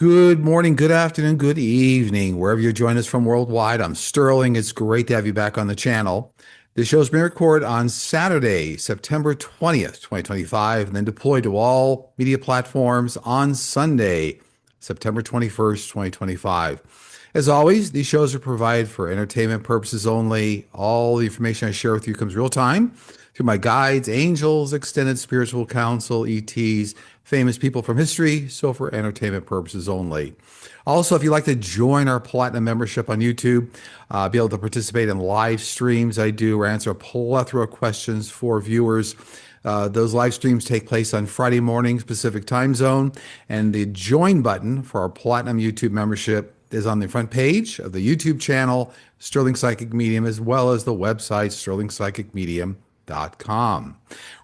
Good morning, good afternoon, good evening, wherever you're joining us from worldwide. I'm Sterling. It's great to have you back on the channel. This show's being recorded on Saturday, September 20th, 2025, and then deployed to all media platforms on Sunday, September 21st, 2025. As always, these shows are provided for entertainment purposes only. All the information I share with you comes real time through my guides, angels, extended spiritual counsel, ETs, famous people from history, so for entertainment purposes only. Also, if you'd like to join our Platinum membership on YouTube, be able to participate in live streams I do or answer a plethora of questions for viewers. Those live streams take place on Friday mornings, Pacific time zone, and the join button for our Platinum YouTube membership is on the front page of the YouTube channel, Sterling Psychic Medium, as well as the website, sterlingpsychicmedium.com.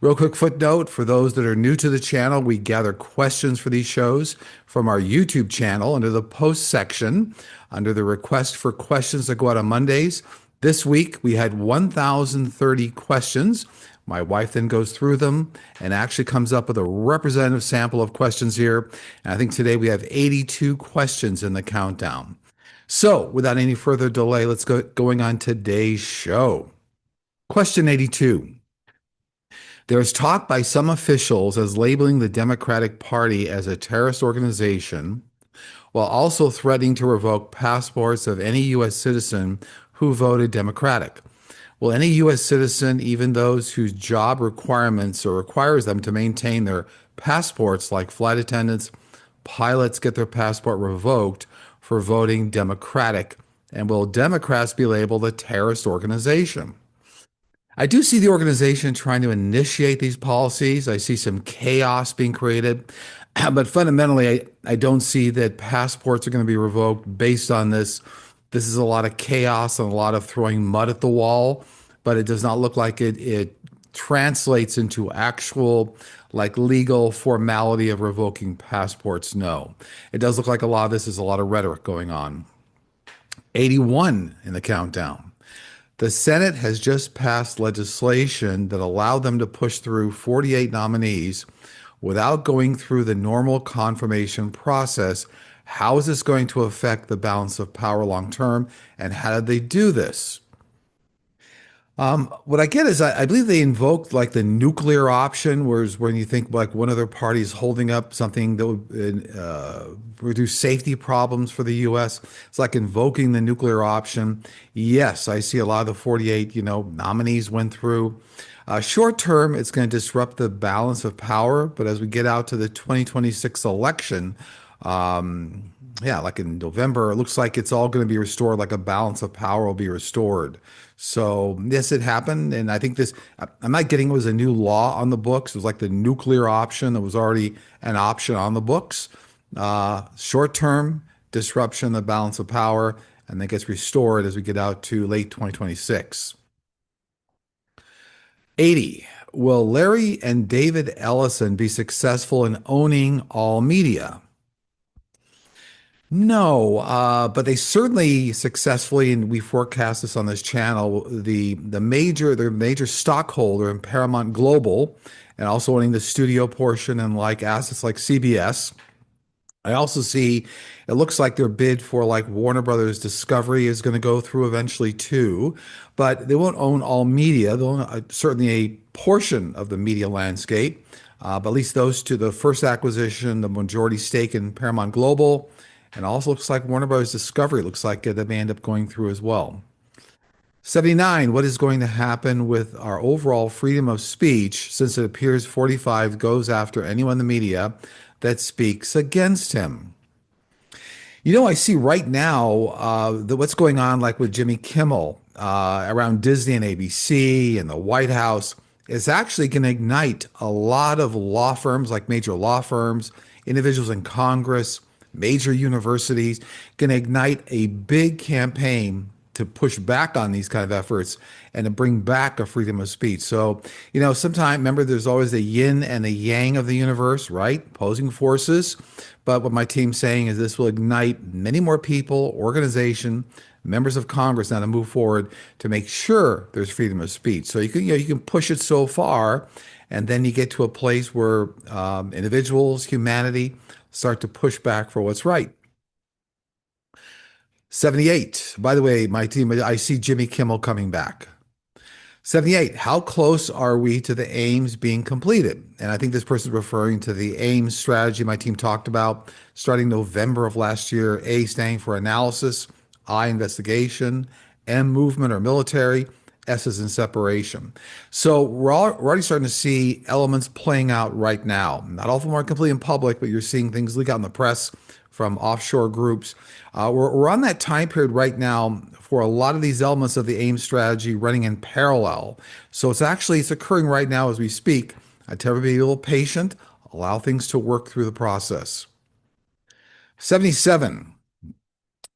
Real quick footnote for those that are new to the channel, we gather questions for these shows from our YouTube channel under the post section, under the request for questions that go out on Mondays. This week we had 1,030 questions. My wife then goes through them and actually comes up with a representative sample of questions here. And I think today we have 82 questions in the countdown. So without any further delay, let's go going on today's show. Question 82. There is talk by some officials as labeling the Democratic Party as a terrorist organization, while also threatening to revoke passports of any U.S. citizen who voted Democratic. Will any U.S. citizen, even those whose job requirements or requires them to maintain their passports, like flight attendants, pilots, get their passport revoked for voting Democratic? And will Democrats be labeled a terrorist organization? I do see the organization trying to initiate these policies. I see some chaos being created. But fundamentally, I don't see that passports are going to be revoked based on this. This is a lot of chaos and a lot of throwing mud at the wall, but it does not look like it translates into actual, like, legal formality of revoking passports. No, it does look like a lot of this is a lot of rhetoric going on. 81 in the countdown. The Senate has just passed legislation that allowed them to push through 48 nominees without going through the normal confirmation process. How is this going to affect the balance of power long term, and how did they do this? What I get is I believe they invoked like the nuclear option, whereas when you think like one other party is holding up something that would reduce safety problems for the U.S., it's like invoking the nuclear option. Yes, I see a lot of the 48, nominees went through. Short term, it's going to disrupt the balance of power, but as we get out to the 2026 election, like in November, it looks like it's all going to be restored, like a balance of power will be restored. So yes, it happened. And I think I'm not getting it was a new law on the books. It was like the nuclear option that was already an option on the books. Short-term disruption, the balance of power, and that gets restored as we get out to late 2026. 80. Will Larry and David Ellison be successful in owning all media? No, but they certainly successfully, and we forecast this on this channel, the major stockholder in Paramount Global, and also owning the studio portion and like assets like CBS. I also see it looks like their bid for like Warner Brothers Discovery is going to go through eventually too, but they won't own all media. They'll own certainly a portion of the media landscape, but at least those two, the first acquisition, the majority stake in Paramount Global, and also looks like Warner Brothers Discovery looks like they may end up going through as well. 79, what is going to happen with our overall freedom of speech since it appears 45 goes after anyone in the media that speaks against him? I see right now what's going on like with Jimmy Kimmel around Disney and ABC and the White House is actually going to ignite a lot of law firms, like major law firms, individuals in Congress, major universities, going to ignite a big campaign to push back on these kind of efforts and to bring back a freedom of speech. So, sometimes, remember, there's always the yin and the yang of the universe, right? Opposing forces. But what my team's saying is this will ignite many more people, organization, members of Congress now to move forward to make sure there's freedom of speech. So you can push it so far, and then you get to a place where individuals, humanity, start to push back for what's right. 78. By the way, my team, I see Jimmy Kimmel coming back. 78. How close are we to the aims being completed? And I think this person is referring to the aims strategy my team talked about starting November of last year. A standing for analysis, I investigation, M movement or military, S is in separation. So we're already starting to see elements playing out right now. Not all of them are completely in public, but you're seeing things leak out in the press from offshore groups. We're on that time period right now for a lot of these elements of the AIM strategy running in parallel. So it's occurring right now as we speak. I tell everybody to be a little patient, allow things to work through the process. 77.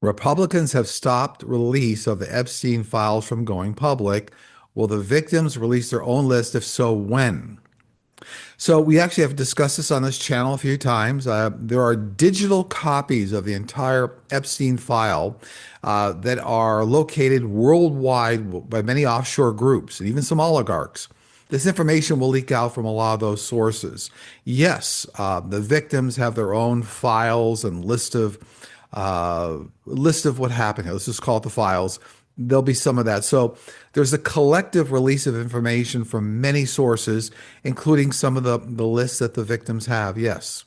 Republicans have stopped release of the Epstein files from going public. Will the victims release their own list? If so, when? So we actually have discussed this on this channel a few times. There are digital copies of the entire Epstein file that are located worldwide by many offshore groups and even some oligarchs. This information will leak out from a lot of those sources. Yes, the victims have their own files and list of what happened. Let's just call it the files. There'll be some of that. So there's a collective release of information from many sources, including some of the lists that the victims have. Yes.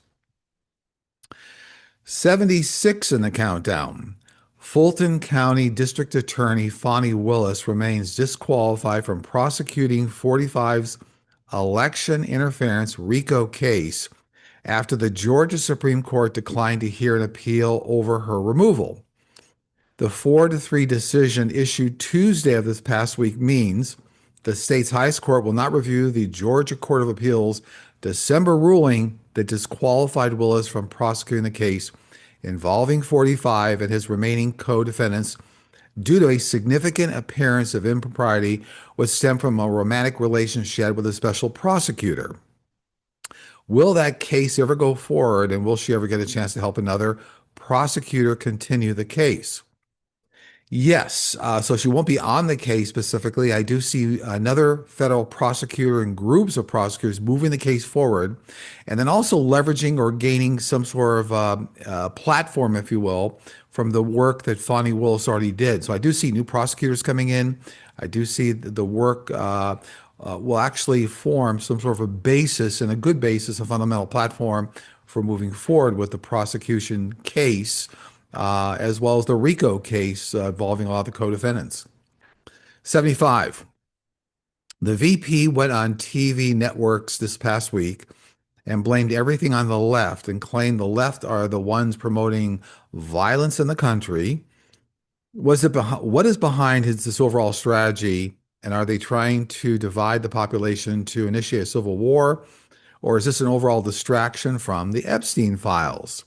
76 in the countdown. Fulton County District Attorney Fani Willis remains disqualified from prosecuting 45's election interference RICO case after the Georgia Supreme Court declined to hear an appeal over her removal. The 4-3 decision issued Tuesday of this past week means the state's highest court will not review the Georgia Court of Appeals' December ruling that disqualified Willis from prosecuting the case involving 45 and his remaining co-defendants due to a significant appearance of impropriety which stemmed from a romantic relationship she had with a special prosecutor. Will that case ever go forward, and will she ever get a chance to help another prosecutor continue the case? Yes, so she won't be on the case specifically. I do see another federal prosecutor and groups of prosecutors moving the case forward, and then also leveraging or gaining some sort of platform, if you will, from the work that Fani Willis already did. So I do see new prosecutors coming in. I do see the work will actually form some sort of a basis and a good basis, a fundamental platform for moving forward with the prosecution case. As well as the RICO case involving a lot of the co-defendants. 75. The VP went on TV networks this past week and blamed everything on the left and claimed the left are the ones promoting violence in the country. What is behind this overall strategy, and are they trying to divide the population to initiate a civil war, or is this an overall distraction from the Epstein files?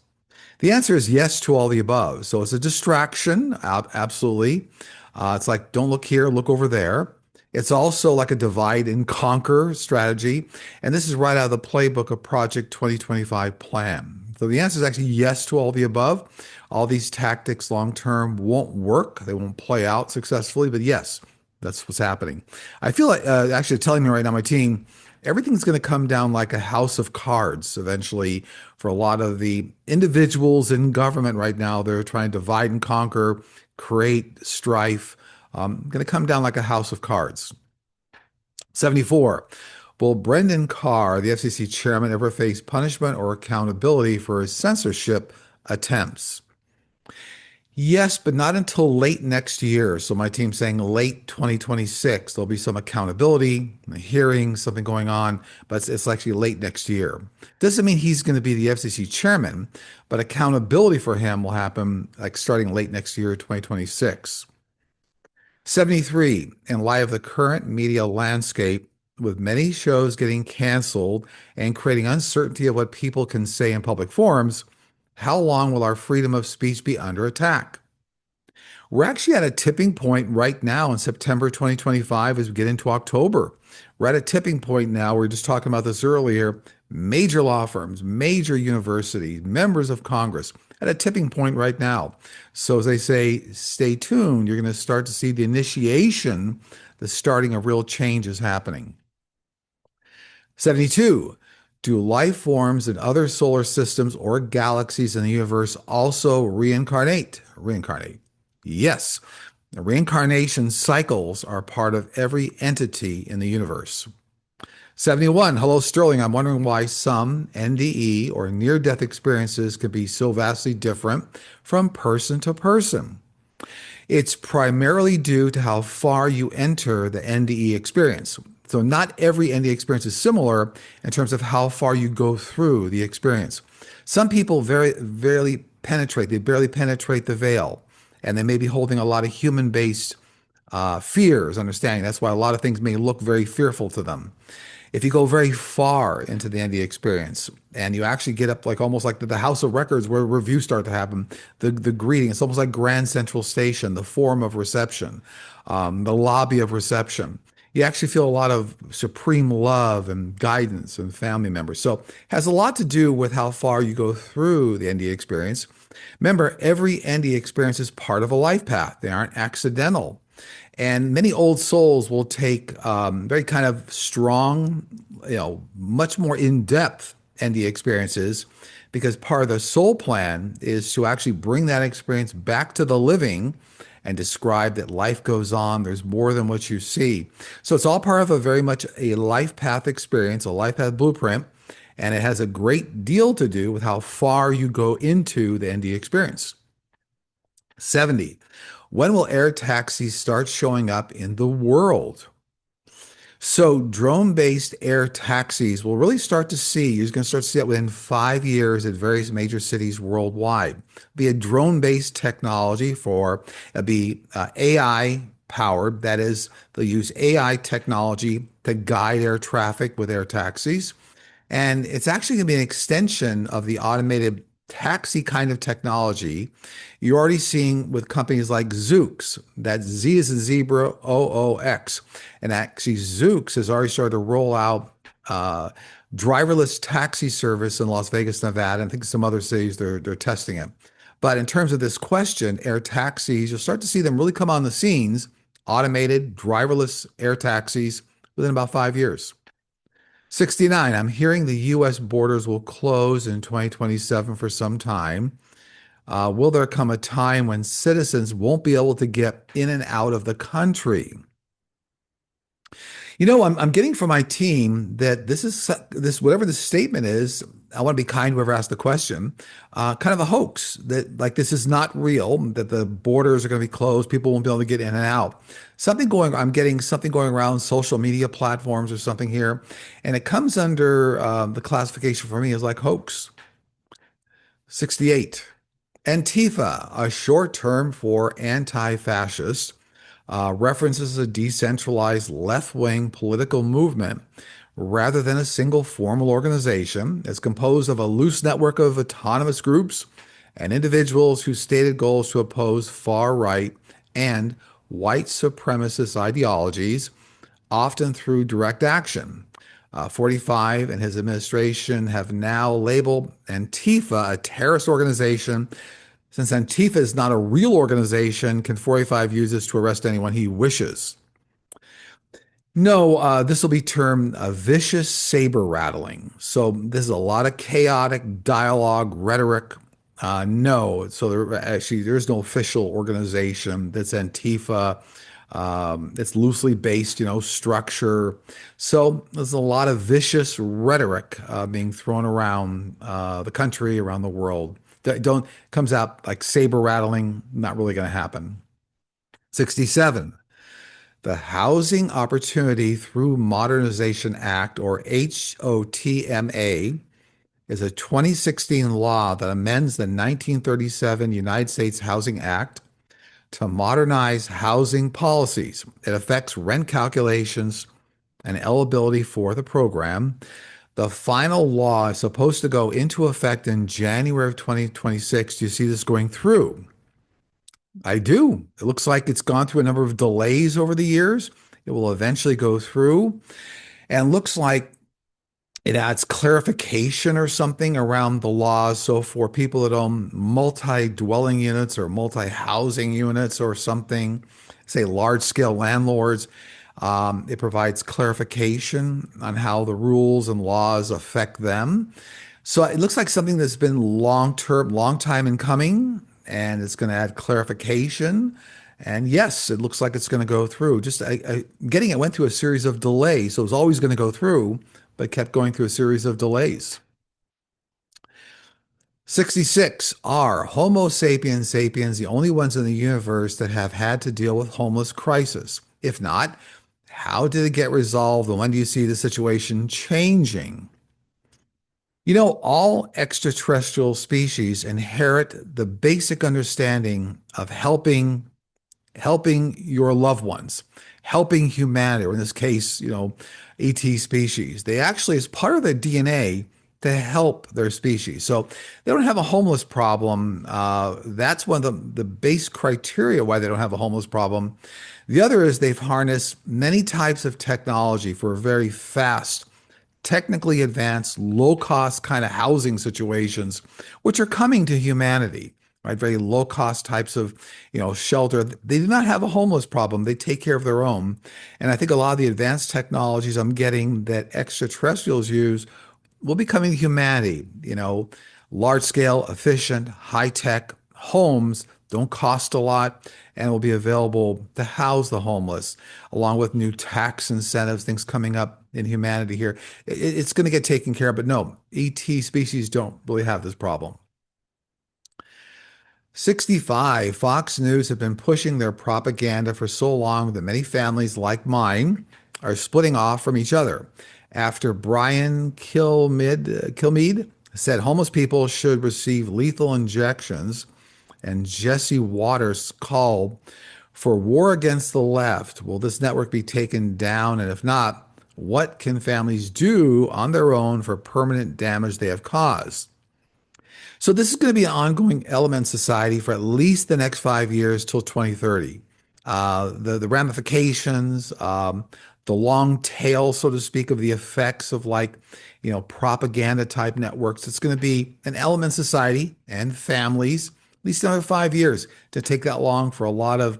The answer is yes to all the above. So it's a distraction, absolutely. It's like, don't look here, look over there. It's also like a divide and conquer strategy. And this is right out of the playbook of Project 2025 plan. So the answer is actually yes to all the above. All these tactics long-term won't work. They won't play out successfully, but yes, that's what's happening. I feel like actually telling me right now, my team, everything's going to come down like a house of cards eventually for a lot of the individuals in government right now. They're trying to divide and conquer, create strife. Going to come down like a house of cards. 74. Will Brendan Carr, the FCC chairman, ever face punishment or accountability for his censorship attempts? Yes, but not until late next year. So my team's saying late 2026. There'll be some accountability, a hearing, something going on, but it's actually late next year. Doesn't mean he's going to be the FCC chairman, but accountability for him will happen like starting late next year, 2026. 73. In light of the current media landscape, with many shows getting canceled and creating uncertainty of what people can say in public forums, how long will our freedom of speech be under attack? We're actually at a tipping point right now in September 2025 as we get into October. We're at a tipping point now. We were just talking about this earlier. Major law firms, major universities, members of Congress at a tipping point right now. So as they say, stay tuned. You're going to start to see the initiation, the starting of real changes happening. 72. Do life forms in other solar systems or galaxies in the universe also reincarnate? Reincarnate. Yes. The reincarnation cycles are part of every entity in the universe. 71. Hello, Sterling. I'm wondering why some NDE or near death experiences can be so vastly different from person to person. It's primarily due to how far you enter the NDE experience. So, not every NDE experience is similar in terms of how far you go through the experience. Some people they barely penetrate the veil, and they may be holding a lot of human based fears, understanding. That's why a lot of things may look very fearful to them. If you go very far into the NDE experience and you actually get up like almost like the House of Records where reviews start to happen, the greeting, it's almost like Grand Central Station, the form of reception, the lobby of reception. You actually feel a lot of supreme love and guidance and family members. So it has a lot to do with how far you go through the NDE experience. Remember, every NDE experience is part of a life path. They aren't accidental. And many old souls will take very kind of strong, much more in-depth NDE experiences because part of the soul plan is to actually bring that experience back to the living and describe that life goes on. There's more than what you see. So it's all part of a very much a life path experience, a life path blueprint, and it has a great deal to do with how far you go into the NDE experience. 70. When will air taxis start showing up in the world? So drone-based air taxis will really start to see, you're going to start to see that within 5 years at various major cities worldwide. Be a drone-based technology it'll be AI powered. That is, they'll use AI technology to guide air traffic with air taxis. And it's actually going to be an extension of the automated taxi kind of technology you're already seeing with companies like Zoox. That Z is in zebra, OOX. And actually, Zoox has already started to roll out driverless taxi service in Las Vegas, Nevada, and I think some other cities they're testing it. But in terms of this question, air taxis, you'll start to see them really come on the scenes, automated, driverless air taxis within about 5 years. 69, I'm hearing the U.S. borders will close in 2027 for some time. Will there come a time when citizens won't be able to get in and out of the country? I'm getting from my team that this whatever the statement is. I want to be kind to whoever asked the question. Kind of a hoax that like this is not real. That the borders are going to be closed. People won't be able to get in and out. I'm getting something going around social media platforms or something here, and it comes under the classification for me as like hoax. 68. Antifa, a short term for anti-fascist, references a decentralized left-wing political movement rather than a single formal organization. It's composed of a loose network of autonomous groups and individuals whose stated goal is to oppose far-right and white supremacist ideologies, often through direct action. 45 and his administration have now labeled Antifa a terrorist organization. Since Antifa is not a real organization, can 45 use this to arrest anyone he wishes? No, this will be termed a vicious saber rattling. So this is a lot of chaotic dialogue, rhetoric. No, so there's no official organization that's Antifa. It's loosely based, structure. So there's a lot of vicious rhetoric being thrown around the country, around the world. Comes out like saber rattling, not really going to happen. 67. The Housing Opportunity Through Modernization Act, or HOTMA, is a 2016 law that amends the 1937 United States Housing Act to modernize housing policies. It affects rent calculations and eligibility for the program. The final law is supposed to go into effect in January of 2026. Do you see this going through? I do. It looks like it's gone through a number of delays over the years. It will eventually go through, and looks like it adds clarification or something around the laws. So for people that own multi-dwelling units or multi-housing units or something, say large-scale landlords, It provides clarification on how the rules and laws affect them. So it looks like something that's been long term, long time in coming, and it's going to add clarification. And yes, it looks like it's going to go through. Just getting it went through a series of delays, so it was always going to go through, but kept going through a series of delays. 66 are Homo sapiens sapiens the only ones in the universe that have had to deal with homeless crisis? If not, how did it get resolved and when do you see the situation changing? You know, all extraterrestrial species inherit the basic understanding of helping your loved ones, helping humanity, or in this case, ET species. They actually, as part of their DNA, to help their species. So they don't have a homeless problem. That's one of the base criteria why they don't have a homeless problem. The other is they've harnessed many types of technology for very fast, technically advanced, low cost kind of housing situations, which are coming to humanity, right? Very low cost types of, shelter. They do not have a homeless problem. They take care of their own. And I think a lot of the advanced technologies I'm getting that extraterrestrials use will be coming to humanity, large scale, efficient, high tech homes don't cost a lot and will be available to house the homeless, along with new tax incentives, things coming up in humanity here. It's going to get taken care of, but no, ET species don't really have this problem. 65, Fox News have been pushing their propaganda for so long that many families like mine are splitting off from each other. After Brian Kilmeade said homeless people should receive lethal injections, and Jesse Waters called for war against the left. Will this network be taken down? And if not, what can families do on their own for permanent damage they have caused? So this is going to be an ongoing element in society for at least the next 5 years till 2030. The ramifications, the long tail, so to speak, of the effects of propaganda type networks. It's going to be an element in society and families, at least another 5 years to take that long for a lot of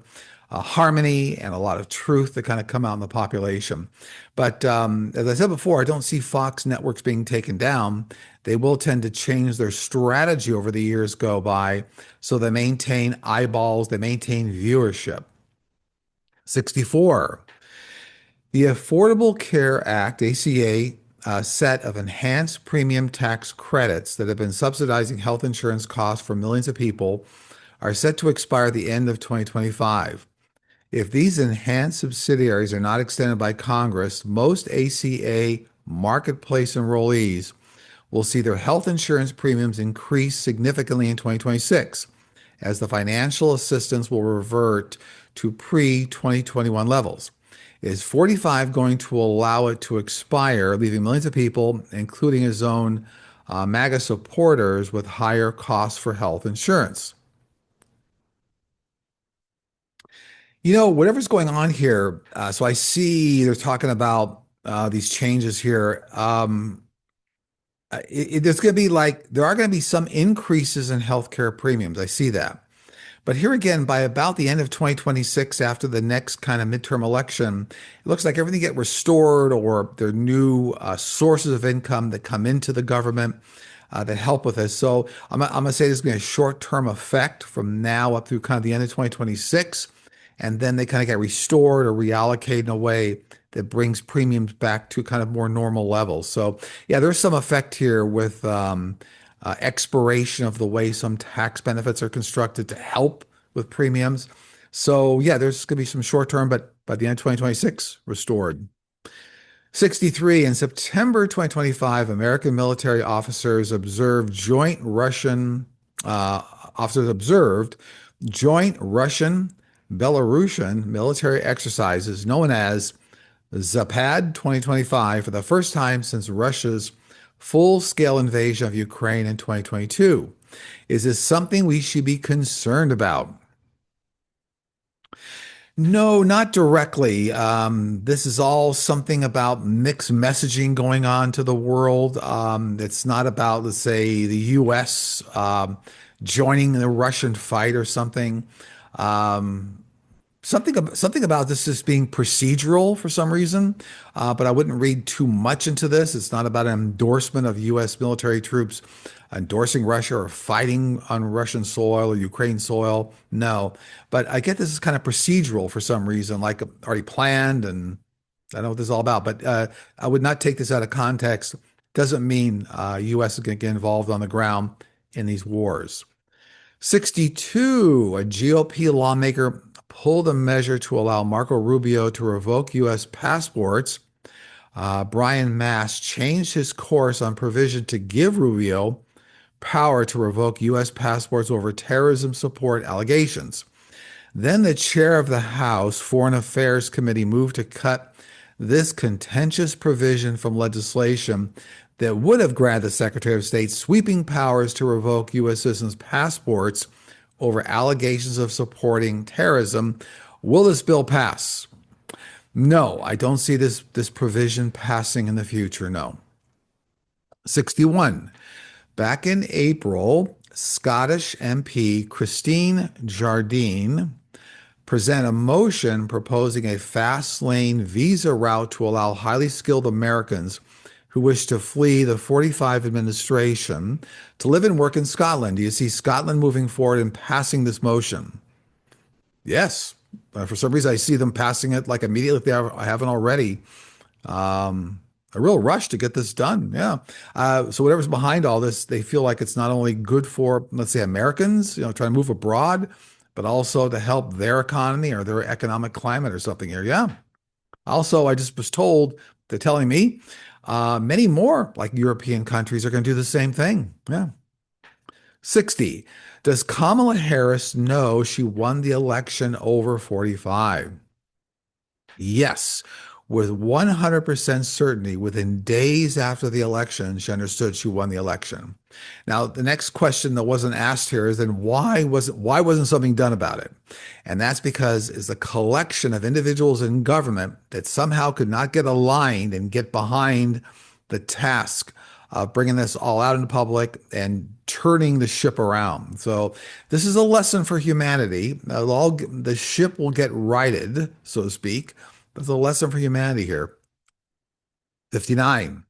harmony and a lot of truth to kind of come out in the population. But as I said before, I don't see Fox networks being taken down. They will tend to change their strategy over the years go by, so they maintain eyeballs, they maintain viewership. 64. The Affordable Care Act, ACA, set of enhanced premium tax credits that have been subsidizing health insurance costs for millions of people are set to expire at the end of 2025. If these enhanced subsidiaries are not extended by Congress, most ACA marketplace enrollees will see their health insurance premiums increase significantly in 2026, as the financial assistance will revert to pre-2021 levels. Is 45 going to allow it to expire, leaving millions of people, including his own MAGA supporters, with higher costs for health insurance? Whatever's going on here, so I see they're talking about these changes here. There's going to be there are going to be some increases in healthcare premiums. I see that. But here again, by about the end of 2026, after the next kind of midterm election, it looks like everything get restored, or there are new sources of income that come into the government that help with this. So I'm going to say there's going to be a short-term effect from now up through kind of the end of 2026. And then they kind of get restored or reallocated in a way that brings premiums back to kind of more normal levels. So yeah, there's some effect here with expiration of the way some tax benefits are constructed to help with premiums. So yeah, there's going to be some short term, but by the end of 2026, restored. 63, in September 2025, American military officers observed joint Russian Belarusian military exercises known as Zapad 2025 for the first time since Russia's full-scale invasion of Ukraine in 2022. Is this something we should be concerned about? No, not directly. This is all something about mixed messaging going on to the world. It's not about, let's say, the U.S. Joining the Russian fight or something. Something about this is being procedural for some reason, but I wouldn't read too much into this. It's not about an endorsement of U.S. military troops endorsing Russia or fighting on Russian soil or Ukraine soil. No, but I get this is kind of procedural for some reason, like already planned, and I don't know what this is all about. But I would not take this out of context. Doesn't mean U.S. is going to get involved on the ground in these wars. 62, a GOP lawmaker pulled a measure to allow Marco Rubio to revoke U.S. passports. Brian Mast changed his course on provision to give Rubio power to revoke U.S. passports over terrorism support allegations. Then the chair of the House Foreign Affairs Committee moved to cut this contentious provision from legislation that would have granted the Secretary of State sweeping powers to revoke U.S. citizens' passports over allegations of supporting terrorism. Will this bill pass? No, I don't see this provision passing in the future. No. 61. Back in April, Scottish MP Christine Jardine presented a motion proposing a fast lane visa route to allow highly skilled Americans who wish to flee the 45 administration to live and work in Scotland. Do you see Scotland moving forward and passing this motion? Yes. For some reason, I see them passing it like immediately if they haven't already. A real rush to get this done. Yeah. So whatever's behind all this, they feel like it's not only good for, let's say, Americans, trying to move abroad, but also to help their economy or their economic climate or something here. Yeah. Also, I just was told, they're telling me, many more like European countries are going to do the same thing. Yeah. 60. Does Kamala Harris know she won the election over 45? Yes. With 100% certainty, within days after the election, she understood she won the election. Now, the next question that wasn't asked here is then why wasn't something done about it? And that's because it's a collection of individuals in government that somehow could not get aligned and get behind the task of bringing this all out into public and turning the ship around. So this is a lesson for humanity. The ship will get righted, so to speak. There's a lesson for humanity here. 59.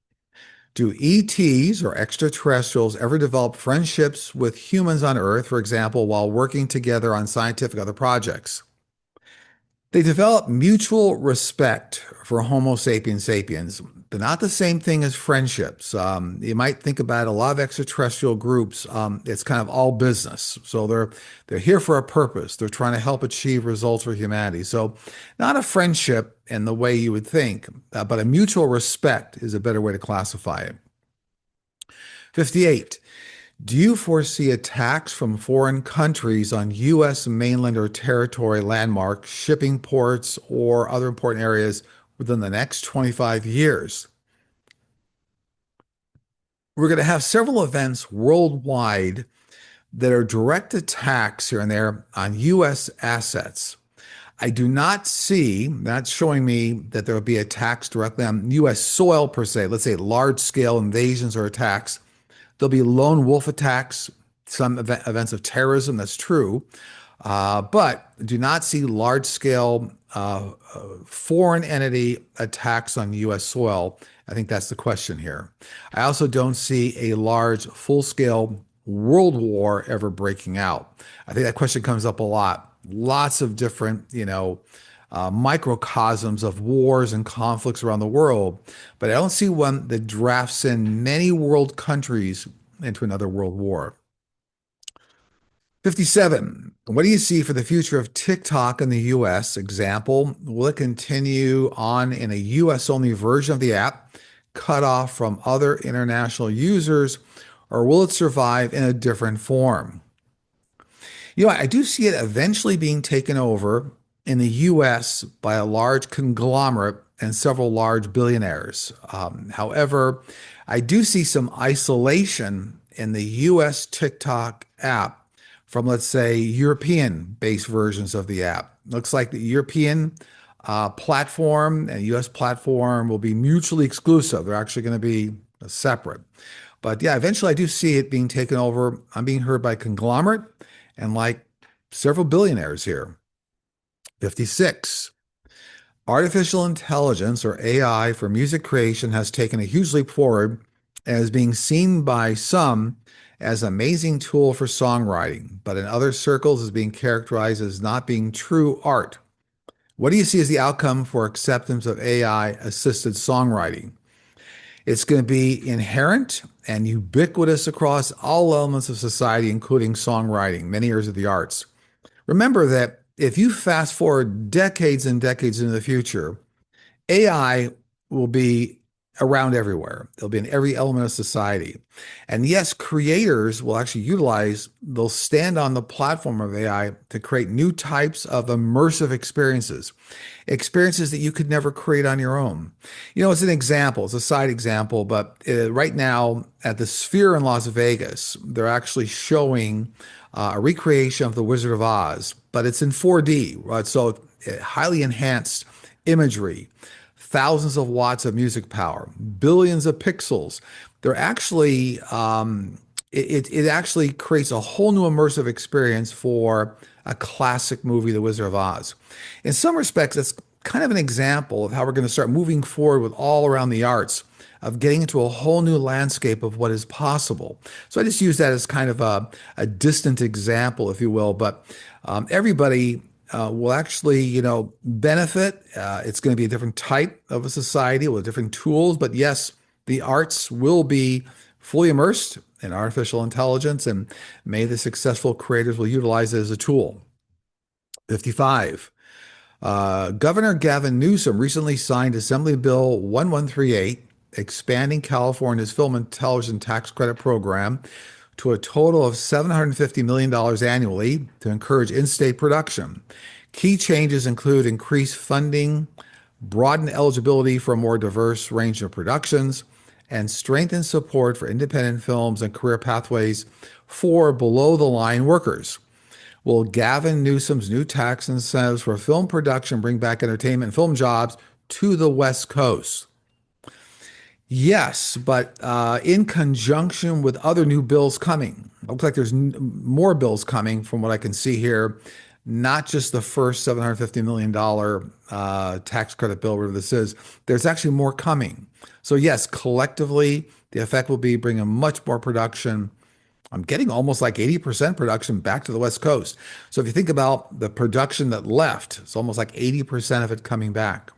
Do ETs or extraterrestrials ever develop friendships with humans on Earth, for example, while working together on scientific other projects? They develop mutual respect for Homo sapiens sapiens, but not the same thing as friendships. You might think about a lot of extraterrestrial groups. It's kind of all business. So they're here for a purpose. They're trying to help achieve results for humanity. So not a friendship in the way you would think, but a mutual respect is a better way to classify it. 58. Do you foresee attacks from foreign countries on U.S. mainland or territory landmarks, shipping ports, or other important areas within the next 25 years? We're going to have several events worldwide that are direct attacks here and there on U.S. assets. I do not see, that's showing me that there will be attacks directly on U.S. soil per se, let's say large-scale invasions or attacks. There'll be lone wolf attacks, some events of terrorism, that's true, but do not see large-scale foreign entity attacks on U.S. soil. I think that's the question here. I also don't see a large, full-scale world war ever breaking out. I think that question comes up a lot. Lots of different, microcosms of wars and conflicts around the world, but I don't see one that drafts in many world countries into another world war. 57. What do you see for the future of TikTok in the US? Example, will it continue on in a US only version of the app, cut off from other international users, or will it survive in a different form? I do see it eventually being taken over in the US by a large conglomerate and several large billionaires. However, I do see some isolation in the US TikTok app from, let's say, European-based versions of the app. Looks like the European platform and US platform will be mutually exclusive. They're actually going to be separate. But yeah, eventually I do see it being taken over. I'm being heard by conglomerate and like several billionaires here. 56. Artificial intelligence, or AI, for music creation has taken a huge leap forward and is being seen by some as an amazing tool for songwriting, but in other circles is being characterized as not being true art. What do you see as the outcome for acceptance of AI assisted songwriting? It's going to be inherent and ubiquitous across all elements of society, including songwriting, many areas of the arts. Remember that if you fast forward decades and decades into the future, AI will be around everywhere. It'll be in every element of society. And yes, creators will actually they'll stand on the platform of AI to create new types of immersive experiences, experiences that you could never create on your own. It's an example, it's a side example, but right now at the Sphere in Las Vegas, they're actually showing a recreation of The Wizard of Oz, but it's in 4D, right? So highly enhanced imagery, thousands of watts of music power, billions of pixels. They're actually it actually creates a whole new immersive experience for a classic movie, The Wizard of Oz. In some respects, it's kind of an example of how we're going to start moving forward with all around the arts, of getting into a whole new landscape of what is possible. So I just use that as kind of a distant example, if you will, but everybody will actually, benefit. It's going to be a different type of a society with different tools, but yes, the arts will be fully immersed in artificial intelligence, and may the successful creators will utilize it as a tool. 55. Governor Gavin Newsom recently signed Assembly Bill 1138, expanding California's film and television tax credit program to a total of $750 million annually to encourage in-state production. Key changes include increased funding, broaden eligibility for a more diverse range of productions, and strengthen support for independent films and career pathways for below-the-line workers. Will Gavin Newsom's new tax incentives for film production bring back entertainment and film jobs to the West Coast? Yes, but in conjunction with other new bills coming. It looks like there's more bills coming from what I can see here, not just the first $750 million tax credit bill, whatever this is. There's actually more coming. So yes, collectively, the effect will be bringing much more production. I'm getting almost like 80% production back to the West Coast. So if you think about the production that left, it's almost like 80% of it coming back.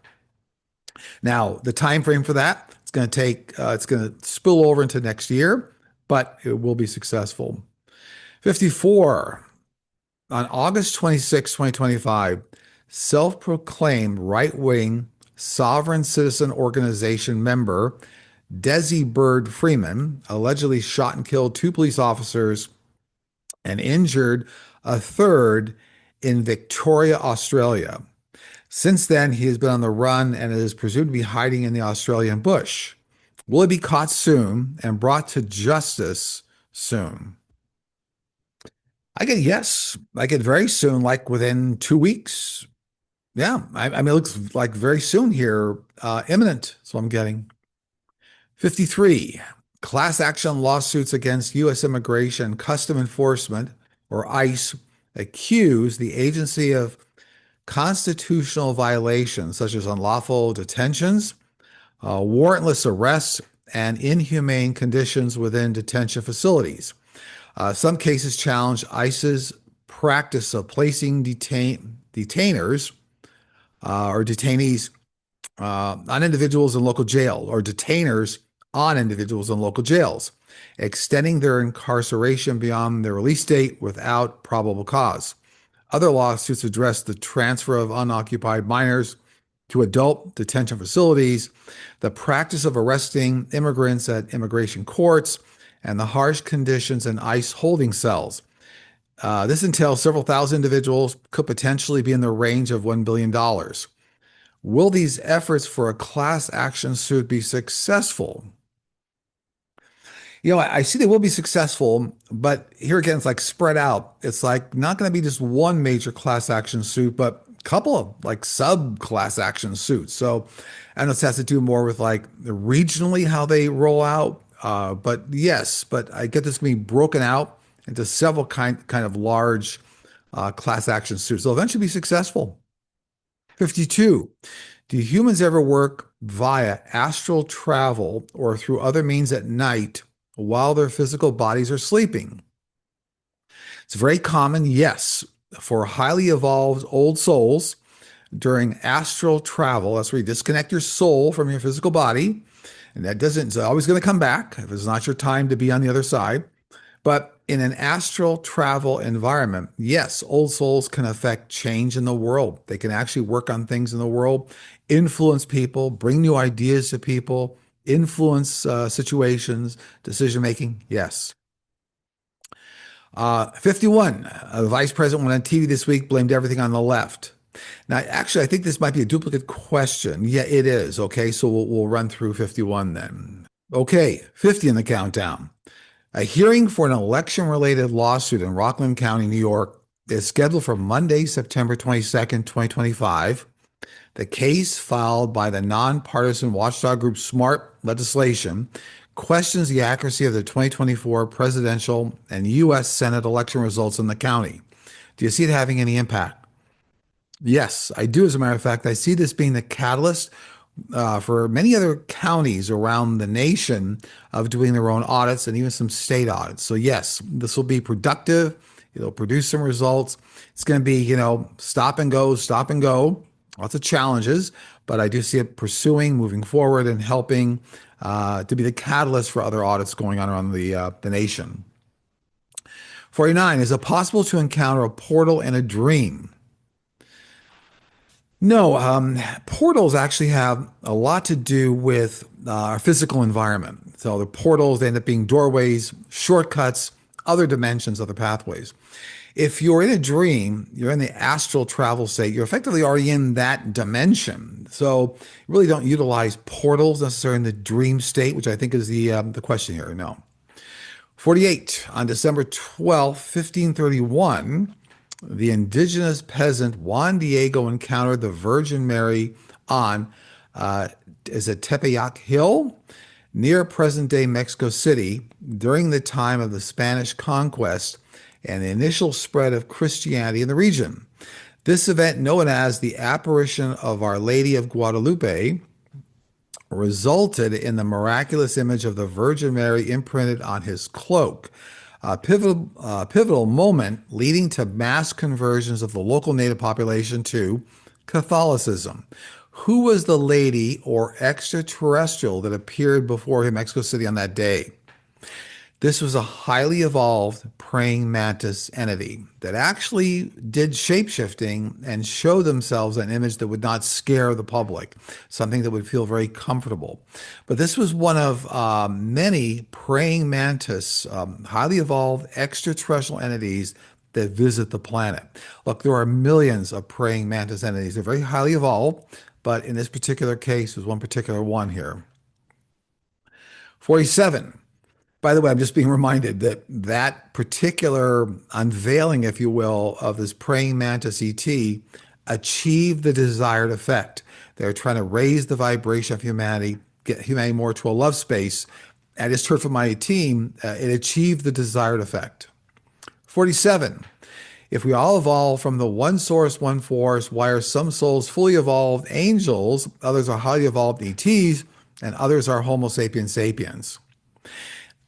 Now, the time frame for that, it's going to spill over into next year, but it will be successful. 54. On August 26, 2025, self-proclaimed right-wing sovereign citizen organization member Desi Bird Freeman allegedly shot and killed two police officers and injured a third in Victoria, Australia. Since then, he has been on the run and is presumed to be hiding in the Australian bush. Will he be caught soon and brought to justice soon? I get yes. I get very soon, like within 2 weeks. Yeah, I mean, it looks like very soon here, imminent. That's what I'm getting. 53. Class action lawsuits against U.S. Immigration Custom Enforcement, or ICE, accuse the agency of constitutional violations such as unlawful detentions, warrantless arrests, and inhumane conditions within detention facilities. Some cases challenge ICE's practice of placing detainers or detainees on individuals in local jail, or detainers on individuals in local jails, extending their incarceration beyond their release date without probable cause. Other lawsuits address the transfer of unoccupied minors to adult detention facilities, the practice of arresting immigrants at immigration courts, and the harsh conditions in ICE holding cells. This entails several thousand individuals, could potentially be in the range of $1 billion. Will these efforts for a class action suit be successful? I see they will be successful, but here again, it's like spread out. It's like not going to be just one major class action suit, but a couple of like sub class action suits. So I know this has to do more with like regionally how they roll out. But yes, but I get this being broken out into several kind of large class action suits. They'll eventually be successful. 52. Do humans ever work via astral travel or through other means at night while their physical bodies are sleeping? It's very common, yes, for highly evolved old souls during astral travel. That's where you disconnect your soul from your physical body. And that doesn't, it's always going to come back if it's not your time to be on the other side. But in an astral travel environment, yes, old souls can affect change in the world. They can actually work on things in the world, influence people, bring new ideas to people, influence situations, decision making. Yes. 51. The vice president went on TV this week, blamed everything on the left. Now, actually, I think this might be a duplicate question. Yeah, it is. Okay, so we'll run through 51 then. Okay, 50 in the countdown. A hearing for an election-related lawsuit in Rockland County, New York, is scheduled for Monday, September 22nd, 2025. The case filed by the nonpartisan watchdog group Smart Legislation questions the accuracy of the 2024 presidential and U.S. Senate election results in the county. Do you see it having any impact? Yes, I do. As a matter of fact, I see this being the catalyst for many other counties around the nation of doing their own audits and even some state audits. So yes, this will be productive. It'll produce some results. It's going to be, stop and go, stop and go. Lots of challenges, but I do see it pursuing, moving forward, and helping to be the catalyst for other audits going on around the nation. 49, is it possible to encounter a portal in a dream? No, portals actually have a lot to do with our physical environment. So the portals, they end up being doorways, shortcuts, other dimensions, other pathways. If you're in a dream, you're in the astral travel state, you're effectively already in that dimension. So you really don't utilize portals necessarily in the dream state, which I think is the question here. No. 48, on December 12th, 1531, the indigenous peasant Juan Diego encountered the Virgin Mary on, is it Tepeyac Hill, near present-day Mexico City, during the time of the Spanish conquest and the initial spread of Christianity in the region. This event, known as the apparition of Our Lady of Guadalupe, resulted in the miraculous image of the Virgin Mary imprinted on his cloak, a pivotal moment leading to mass conversions of the local native population to Catholicism. Who was the lady or extraterrestrial that appeared before him, Mexico City, on that day? This was a highly evolved praying mantis entity that actually did shapeshifting and show themselves an image that would not scare the public, something that would feel very comfortable. But this was one of many praying mantis, highly evolved extraterrestrial entities that visit the planet. Look, there are millions of praying mantis entities. They're very highly evolved, but in this particular case, there's one particular one here. 47. By the way, I'm just being reminded that that particular unveiling, if you will, of this praying mantis ET achieved the desired effect. They're trying to raise the vibration of humanity, get humanity more to a love space. I just heard from my team, it achieved the desired effect. 47. If we all evolve from the one source, one force, why are some souls fully evolved angels, others are highly evolved ETs, and others are Homo sapiens sapiens?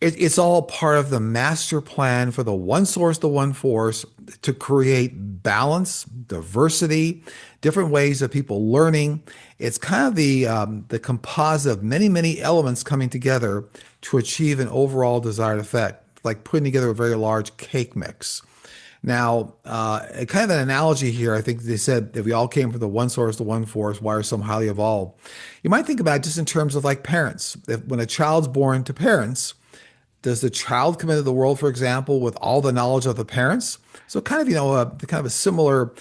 It's all part of the master plan for the one source, the one force, to create balance, diversity, different ways of people learning. It's kind of the composite of many, many elements coming together to achieve an overall desired effect, like putting together a very large cake mix. Now, kind of an analogy here, I think they said if we all came from the one source, the one force, why are some highly evolved? You might think about it just in terms of like parents. When a child's born to parents, does the child come into the world, for example, with all the knowledge of the parents? So kind of a similar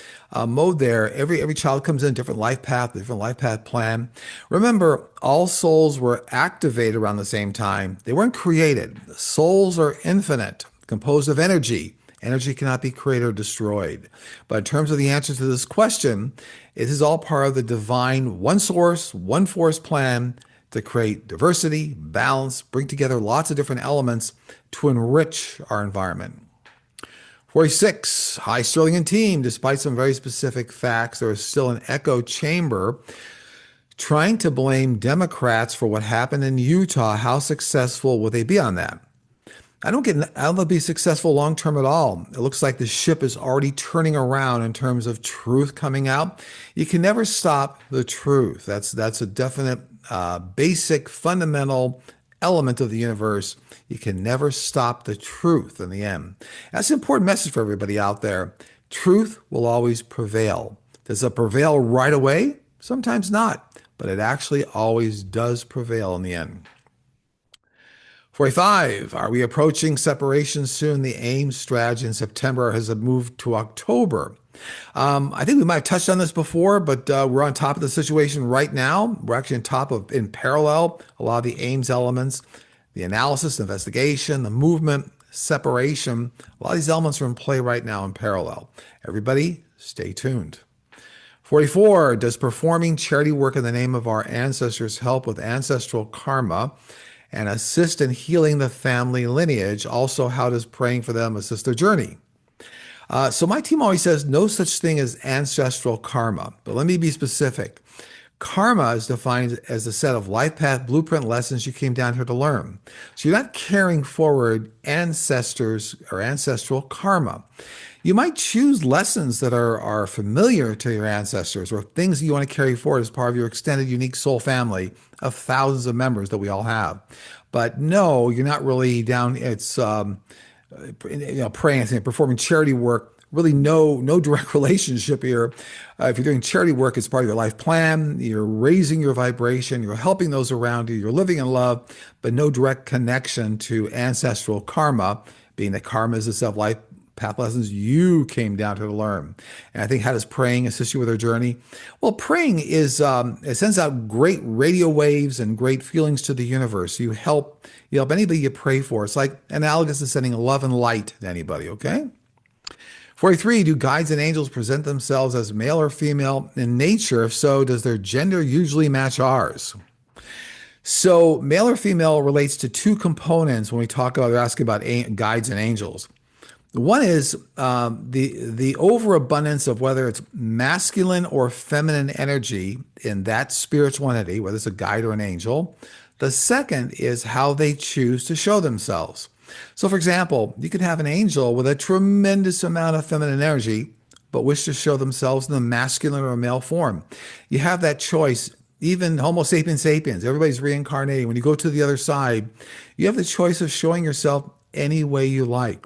mode there. Every child comes in a different life path, plan. Remember, all souls were activated around the same time. They weren't created. Souls are infinite, composed of energy. Energy cannot be created or destroyed. But in terms of the answer to this question, it is all part of the divine one source, one force plan to create diversity, balance, bring together lots of different elements to enrich our environment. 46, hi Sterling and team. Despite some very specific facts, there is still an echo chamber trying to blame Democrats for what happened in Utah. How successful will they be on that? I don't think they'll be successful long term at all. It looks like the ship is already turning around in terms of truth coming out. You can never stop the truth. That's a definite, basic, fundamental element of the universe. You can never stop the truth in the end. That's an important message for everybody out there. Truth will always prevail. Does it prevail right away? Sometimes not, but it actually always does prevail in the end. 45, are we approaching separation soon? The AIM strategy in September has moved to October. I think we might have touched on this before, but we're on top of the situation right now. We're actually on top of, in parallel, a lot of the AIMS elements, the analysis, investigation, the movement, separation. A lot of these elements are in play right now in parallel. Everybody, stay tuned. 44, does performing charity work in the name of our ancestors help with ancestral karma and assist in healing the family lineage? Also, how does praying for them assist their journey? So my team always says no such thing as ancestral karma, but let me be specific. Karma is defined as a set of life path blueprint lessons you came down here to learn. So you're not carrying forward ancestors or ancestral karma. You might choose lessons that are familiar to your ancestors or things that you want to carry forward as part of your extended, unique soul family of thousands of members that we all have. But no, you're not really down. It's praying, performing charity work. Really, no direct relationship here. If you're doing charity work, it's part of your life plan. You're raising your vibration. You're helping those around you. You're living in love, but no direct connection to ancestral karma, being that karma is a set of life path lessons you came down to learn. And I think, how does praying assist you with our journey? Well, praying is it sends out great radio waves and great feelings to the universe. You help anybody you pray for. It's like analogous to sending love and light to anybody. Okay. 43, do guides and angels present themselves as male or female in nature? If so, does their gender usually match ours? So male or female relates to two components when we talk about, they're asking about guides and angels. One is the overabundance of whether it's masculine or feminine energy in that spiritual entity, whether it's a guide or an angel. The second is how they choose to show themselves. So, for example, you could have an angel with a tremendous amount of feminine energy, but wish to show themselves in the masculine or male form. You have that choice. Even Homo sapiens sapiens, everybody's reincarnating. When you go to the other side, you have the choice of showing yourself any way you like.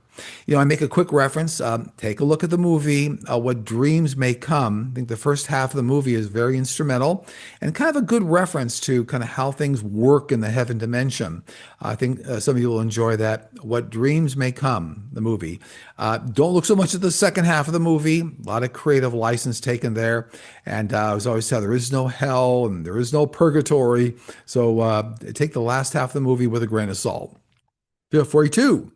I make a quick reference. Take a look at the movie, What Dreams May Come. I think the first half of the movie is very instrumental and kind of a good reference to kind of how things work in the heaven dimension. I think some of you will enjoy that. What Dreams May Come, the movie. Don't look so much at the second half of the movie. A lot of creative license taken there. And I was always told there is no hell and there is no purgatory. So take the last half of the movie with a grain of salt. 42.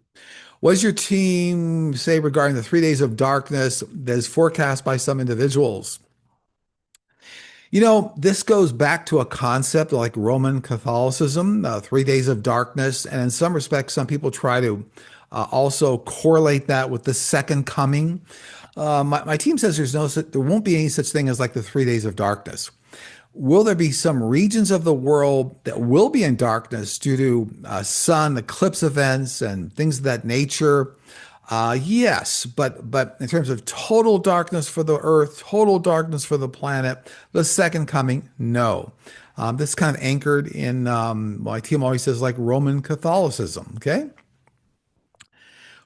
What does your team say regarding the 3 days of darkness that is forecast by some individuals? This goes back to a concept like Roman Catholicism, 3 days of darkness. And in some respects, some people try to also correlate that with the second coming. My team says there won't be any such thing as like the 3 days of darkness. Will there be some regions of the world that will be in darkness due to sun eclipse events and things of that nature? Yes, but in terms of total darkness for the earth, total darkness for the planet, the second coming, no. This is kind of anchored in, my team always says, like Roman Catholicism, okay?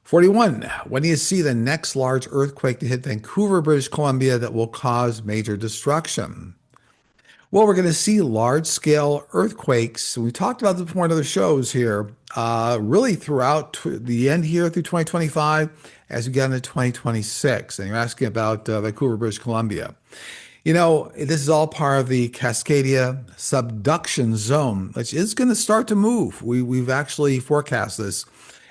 41, when do you see the next large earthquake to hit Vancouver, British Columbia that will cause major destruction? Well, we're going to see large-scale earthquakes. We talked about this before in other shows here, really throughout the end here through 2025 as we get into 2026. And you're asking about Vancouver, British Columbia. This is all part of the Cascadia subduction zone, which is going to start to move. We've actually forecast this.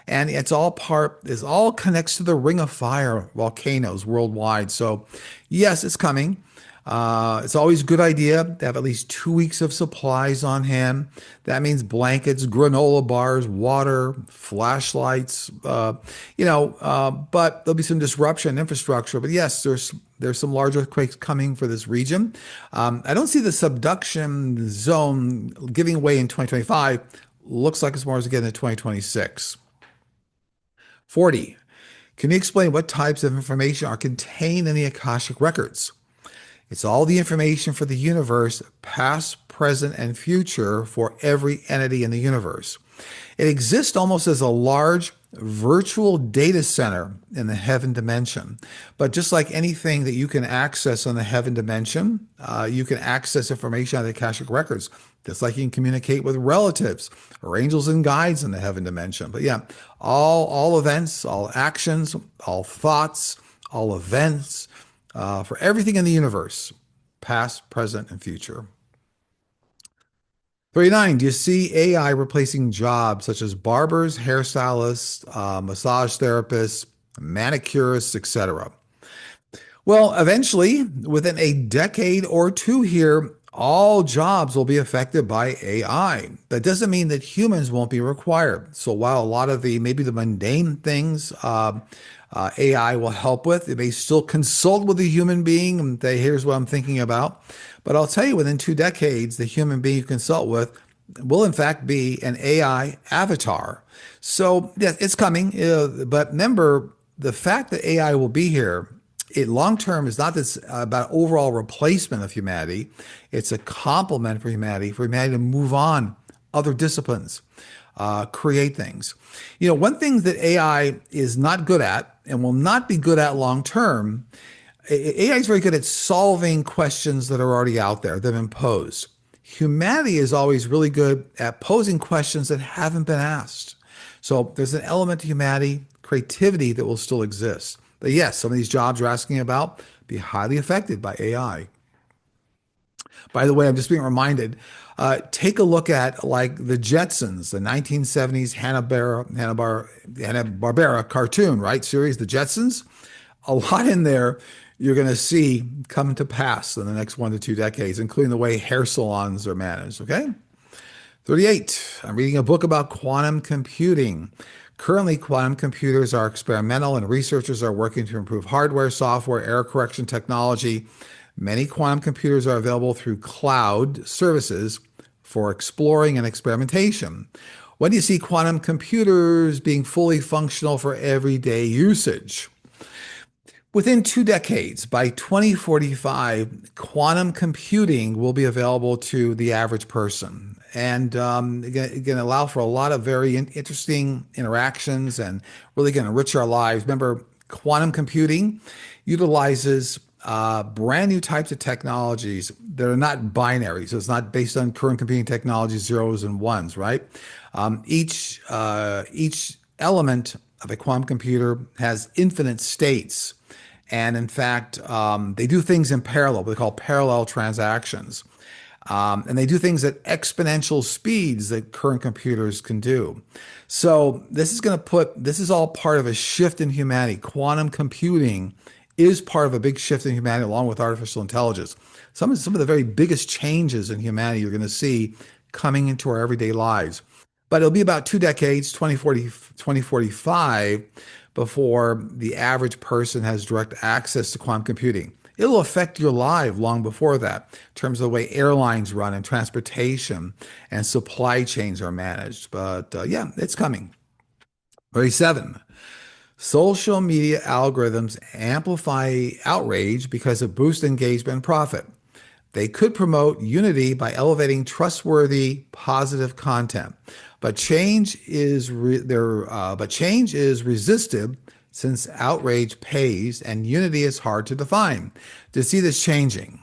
And it all connects to the Ring of Fire volcanoes worldwide. So yes, it's coming. It's always a good idea to have at least 2 weeks of supplies on hand. That means blankets, granola bars, water, flashlights. But there'll be some disruption in infrastructure. But yes, there's some large earthquakes coming for this region. I don't see the subduction zone giving way in 2025. Looks like it's more as again in 2026. 40. Can you explain what types of information are contained in the Akashic records? It's all the information for the universe, past, present, and future for every entity in the universe. It exists almost as a large virtual data center in the heaven dimension. But just like anything that you can access on the heaven dimension, you can access information on the Akashic records. Just like you can communicate with relatives or angels and guides in the heaven dimension. But yeah, all events, all actions, all thoughts, all events, for everything in the universe, past, present, and future. 39, do you see AI replacing jobs such as barbers, hairstylists, massage therapists, manicurists, etc.? Well, eventually, within a decade or two here, all jobs will be affected by AI. That doesn't mean that humans won't be required. So while a lot of maybe the mundane things AI will help with, it may still consult with a human being and say, here's what I'm thinking about. But I'll tell you, within 2 decades, the human being you consult with will in fact be an AI avatar. So yeah, it's coming. But remember, the fact that AI will be here, it long term is not this about overall replacement of humanity. It's a complement for humanity to move on other disciplines, create things. One thing that AI is not good at and will not be good at long term, AI is very good at solving questions that are already out there, that have been posed. Humanity is always really good at posing questions that haven't been asked. So there's an element to humanity, creativity that will still exist. But yes, some of these jobs you're asking about be highly affected by AI. By the way, I'm just being reminded, take a look at like the Jetsons, the 1970s Hanna-Barbera cartoon, right? Series, the Jetsons. A lot in there you're going to see come to pass in the next 1 to 2 decades, including the way hair salons are managed, okay? 38, I'm reading a book about quantum computing. Currently, quantum computers are experimental and researchers are working to improve hardware, software, error correction technology. Many quantum computers are available through cloud services for exploring and experimentation. When do you see quantum computers being fully functional for everyday usage? Within 2 decades, by 2045, quantum computing will be available to the average person. And going to allow for a lot of very interesting interactions and really going to enrich our lives. Remember, quantum computing utilizes brand new types of technologies that are not binary. So it's not based on current computing technology, zeros and ones, right? Each element of a quantum computer has infinite states. And in fact, they do things in parallel, what they call parallel transactions. And they do things at exponential speeds that current computers can do. So this is all part of a shift in humanity. Quantum computing is part of a big shift in humanity along with artificial intelligence. Some of the very biggest changes in humanity you're going to see coming into our everyday lives. But it'll be about 2 decades, 2045, before the average person has direct access to quantum computing. It'll affect your life long before that, in terms of the way airlines run and transportation and supply chains are managed. But yeah, it's coming. 37. Social media algorithms amplify outrage because of boost engagement and profit. They could promote unity by elevating trustworthy, positive content. But change is resisted since outrage pays and unity is hard to define. To see this changing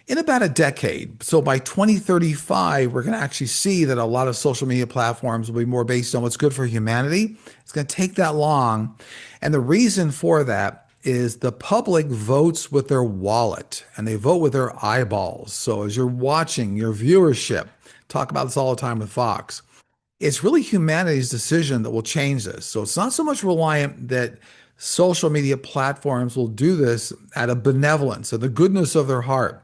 in about a decade, so by 2035, we're going to actually see that a lot of social media platforms will be more based on what's good for humanity. It's going to take that long. And the reason for that is the public votes with their wallet and they vote with their eyeballs. So as you're watching your viewership, talk about this all the time with Fox, it's really humanity's decision that will change this. So it's not so much reliant that Social media platforms will do this out of benevolence and the goodness of their heart.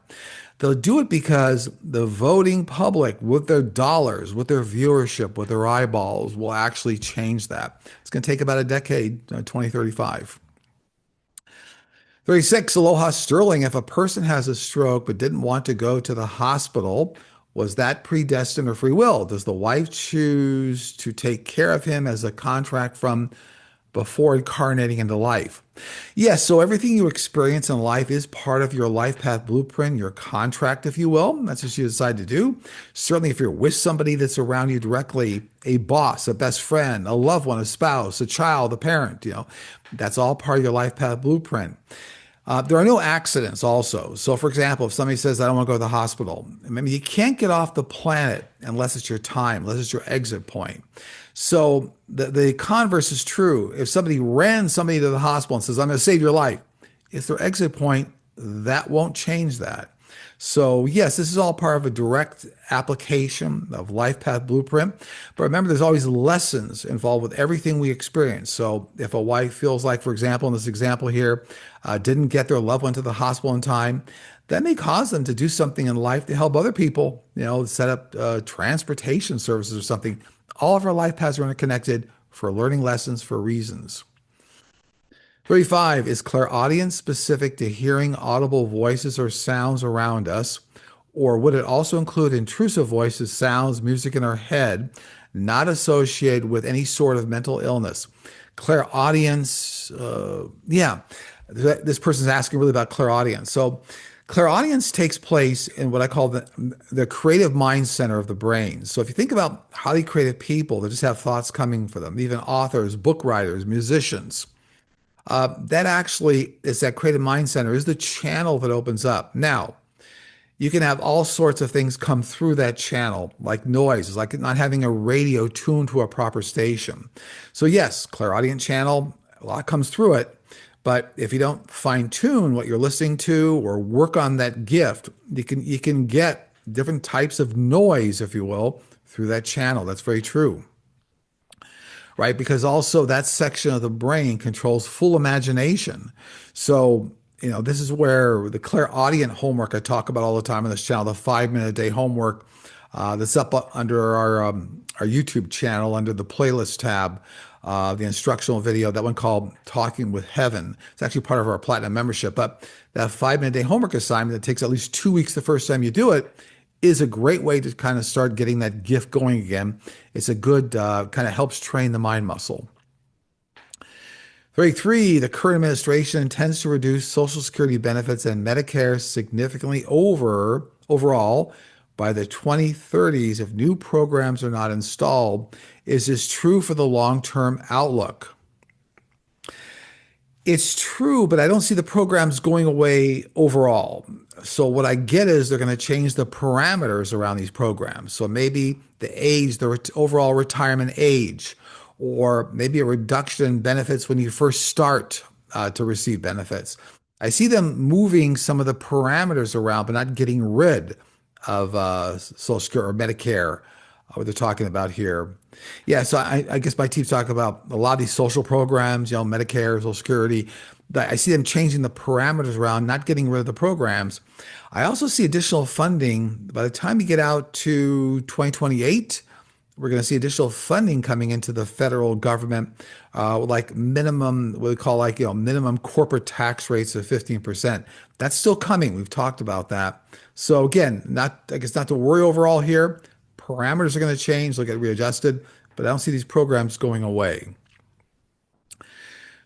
They'll do it because the voting public, with their dollars, with their viewership, with their eyeballs, will actually change that. It's going to take about a decade, 2035. 36, Aloha Sterling. If a person has a stroke but didn't want to go to the hospital, was that predestined or free will? Does the wife choose to take care of him as a contract from before incarnating into life? Yes, so everything you experience in life is part of your life path blueprint, your contract, if you will. That's what you decide to do. Certainly, if you're with somebody that's around you directly, a boss, a best friend, a loved one, a spouse, a child, a parent, that's all part of your life path blueprint. There are no accidents also. So, for example, if somebody says, I don't want to go to the hospital, I mean, you can't get off the planet unless it's your time, unless it's your exit point. So the converse is true. If somebody ran somebody to the hospital and says, I'm going to save your life, it's their exit point, that won't change that. So yes, this is all part of a direct application of life path blueprint. But remember, there's always lessons involved with everything we experience. So if a wife feels like, for example, in this example here, didn't get their loved one to the hospital in time, that may cause them to do something in life to help other people, set up transportation services or something. All of our life paths are interconnected for learning lessons, for reasons. 35, is clairaudience specific to hearing audible voices or sounds around us? Or would it also include intrusive voices, sounds, music in our head, not associated with any sort of mental illness? Clairaudience, yeah, this person's asking really about clairaudience. So clairaudience takes place in what I call the creative mind center of the brain. So if you think about highly creative people that just have thoughts coming for them, even authors, book writers, musicians, that actually is that creative mind center is the channel that opens up. Now, you can have all sorts of things come through that channel, like noises, like not having a radio tuned to a proper station. So yes, clairaudient channel, a lot comes through it. But if you don't fine tune what you're listening to or work on that gift, you can get different types of noise, if you will, through that channel. That's very true. Right? Because also that section of the brain controls full imagination. So, this is where the clairaudient homework I talk about all the time on this channel, the 5-minute a day homework, that's up under our YouTube channel under the playlist tab, the instructional video, that one called Talking with Heaven. It's actually part of our platinum membership. But that 5-minute a day homework assignment that takes at least 2 weeks the first time you do it is a great way to kind of start getting that gift going again. It's a good kind of helps train the mind muscle. 33, the current administration intends to reduce Social Security benefits and Medicare significantly overall by the 2030s if new programs are not installed. Is this true for the long-term outlook? It's true, but I don't see the programs going away overall. So what I get is they're going to change the parameters around these programs. So maybe the age, the overall retirement age, or maybe a reduction in benefits when you first start to receive benefits. I see them moving some of the parameters around, but not getting rid of Social Security or Medicare, what they're talking about here. Yeah, so I guess my team's talking about a lot of these social programs, Medicare, Social Security. I see them changing the parameters around, not getting rid of the programs. I also see additional funding. By the time you get out to 2028, we're going to see additional funding coming into the federal government, like minimum, what we call minimum corporate tax rates of 15%. That's still coming. We've talked about that. So again, not to worry overall here. Parameters are going to change, they'll get readjusted, but I don't see these programs going away.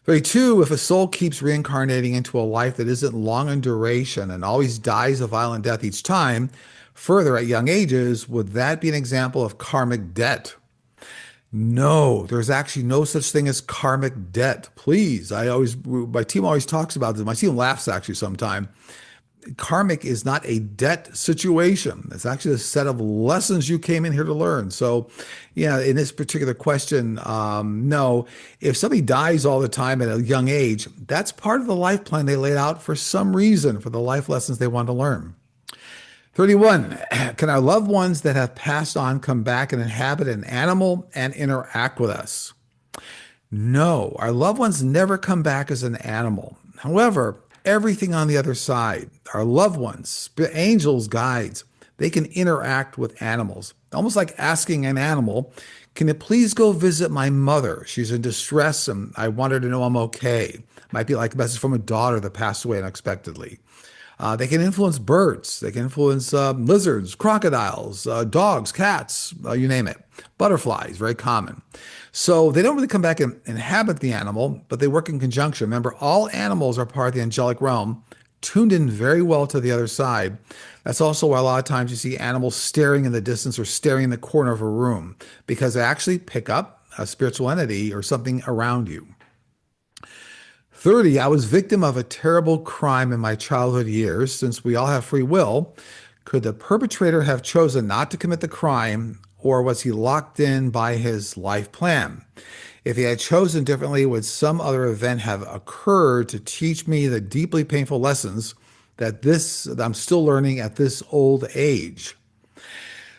32, if a soul keeps reincarnating into a life that isn't long in duration and always dies a violent death each time, further at young ages, would that be an example of karmic debt? No, there's actually no such thing as karmic debt. Please, my team always talks about this. My team laughs actually sometimes. Karmic is not a debt situation. It's actually a set of lessons you came in here to learn. So, yeah, in this particular question, no. If somebody dies all the time at a young age, that's part of the life plan they laid out for some reason, for the life lessons they want to learn. 31, can our loved ones that have passed on come back and inhabit an animal and interact with us? No, our loved ones never come back as an animal. However, everything on the other side, our loved ones, angels, guides, they can interact with animals. Almost like asking an animal, can you please go visit my mother? She's in distress and I want her to know I'm okay. Might be like a message from a daughter that passed away unexpectedly. They can influence birds. They can influence lizards, crocodiles, dogs, cats, you name it. Butterflies, very common. So they don't really come back and inhabit the animal, but they work in conjunction. Remember, all animals are part of the angelic realm, tuned in very well to the other side. That's also why a lot of times you see animals staring in the distance or staring in the corner of a room, because they actually pick up a spiritual entity or something around you. 30, I was victim of a terrible crime in my childhood years. Since we all have free will, could the perpetrator have chosen not to commit the crime, or was he locked in by his life plan? If he had chosen differently, would some other event have occurred to teach me the deeply painful lessons that I'm still learning at this old age?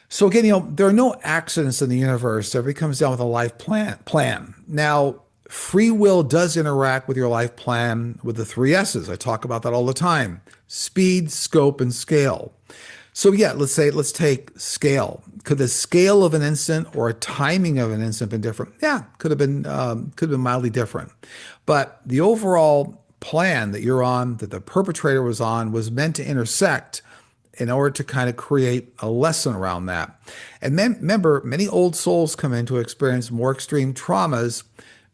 So again, there are no accidents in the universe. Everybody comes down with a life plan. Now, free will does interact with your life plan with the three S's. I talk about that all the time: speed, scope, and scale. So yeah, let's take scale. Could the scale of an instant or a timing of an instant been different? Yeah, could have been mildly different. But the overall plan that you're on, that the perpetrator was on, was meant to intersect in order to kind of create a lesson around that. And then remember, many old souls come in to experience more extreme traumas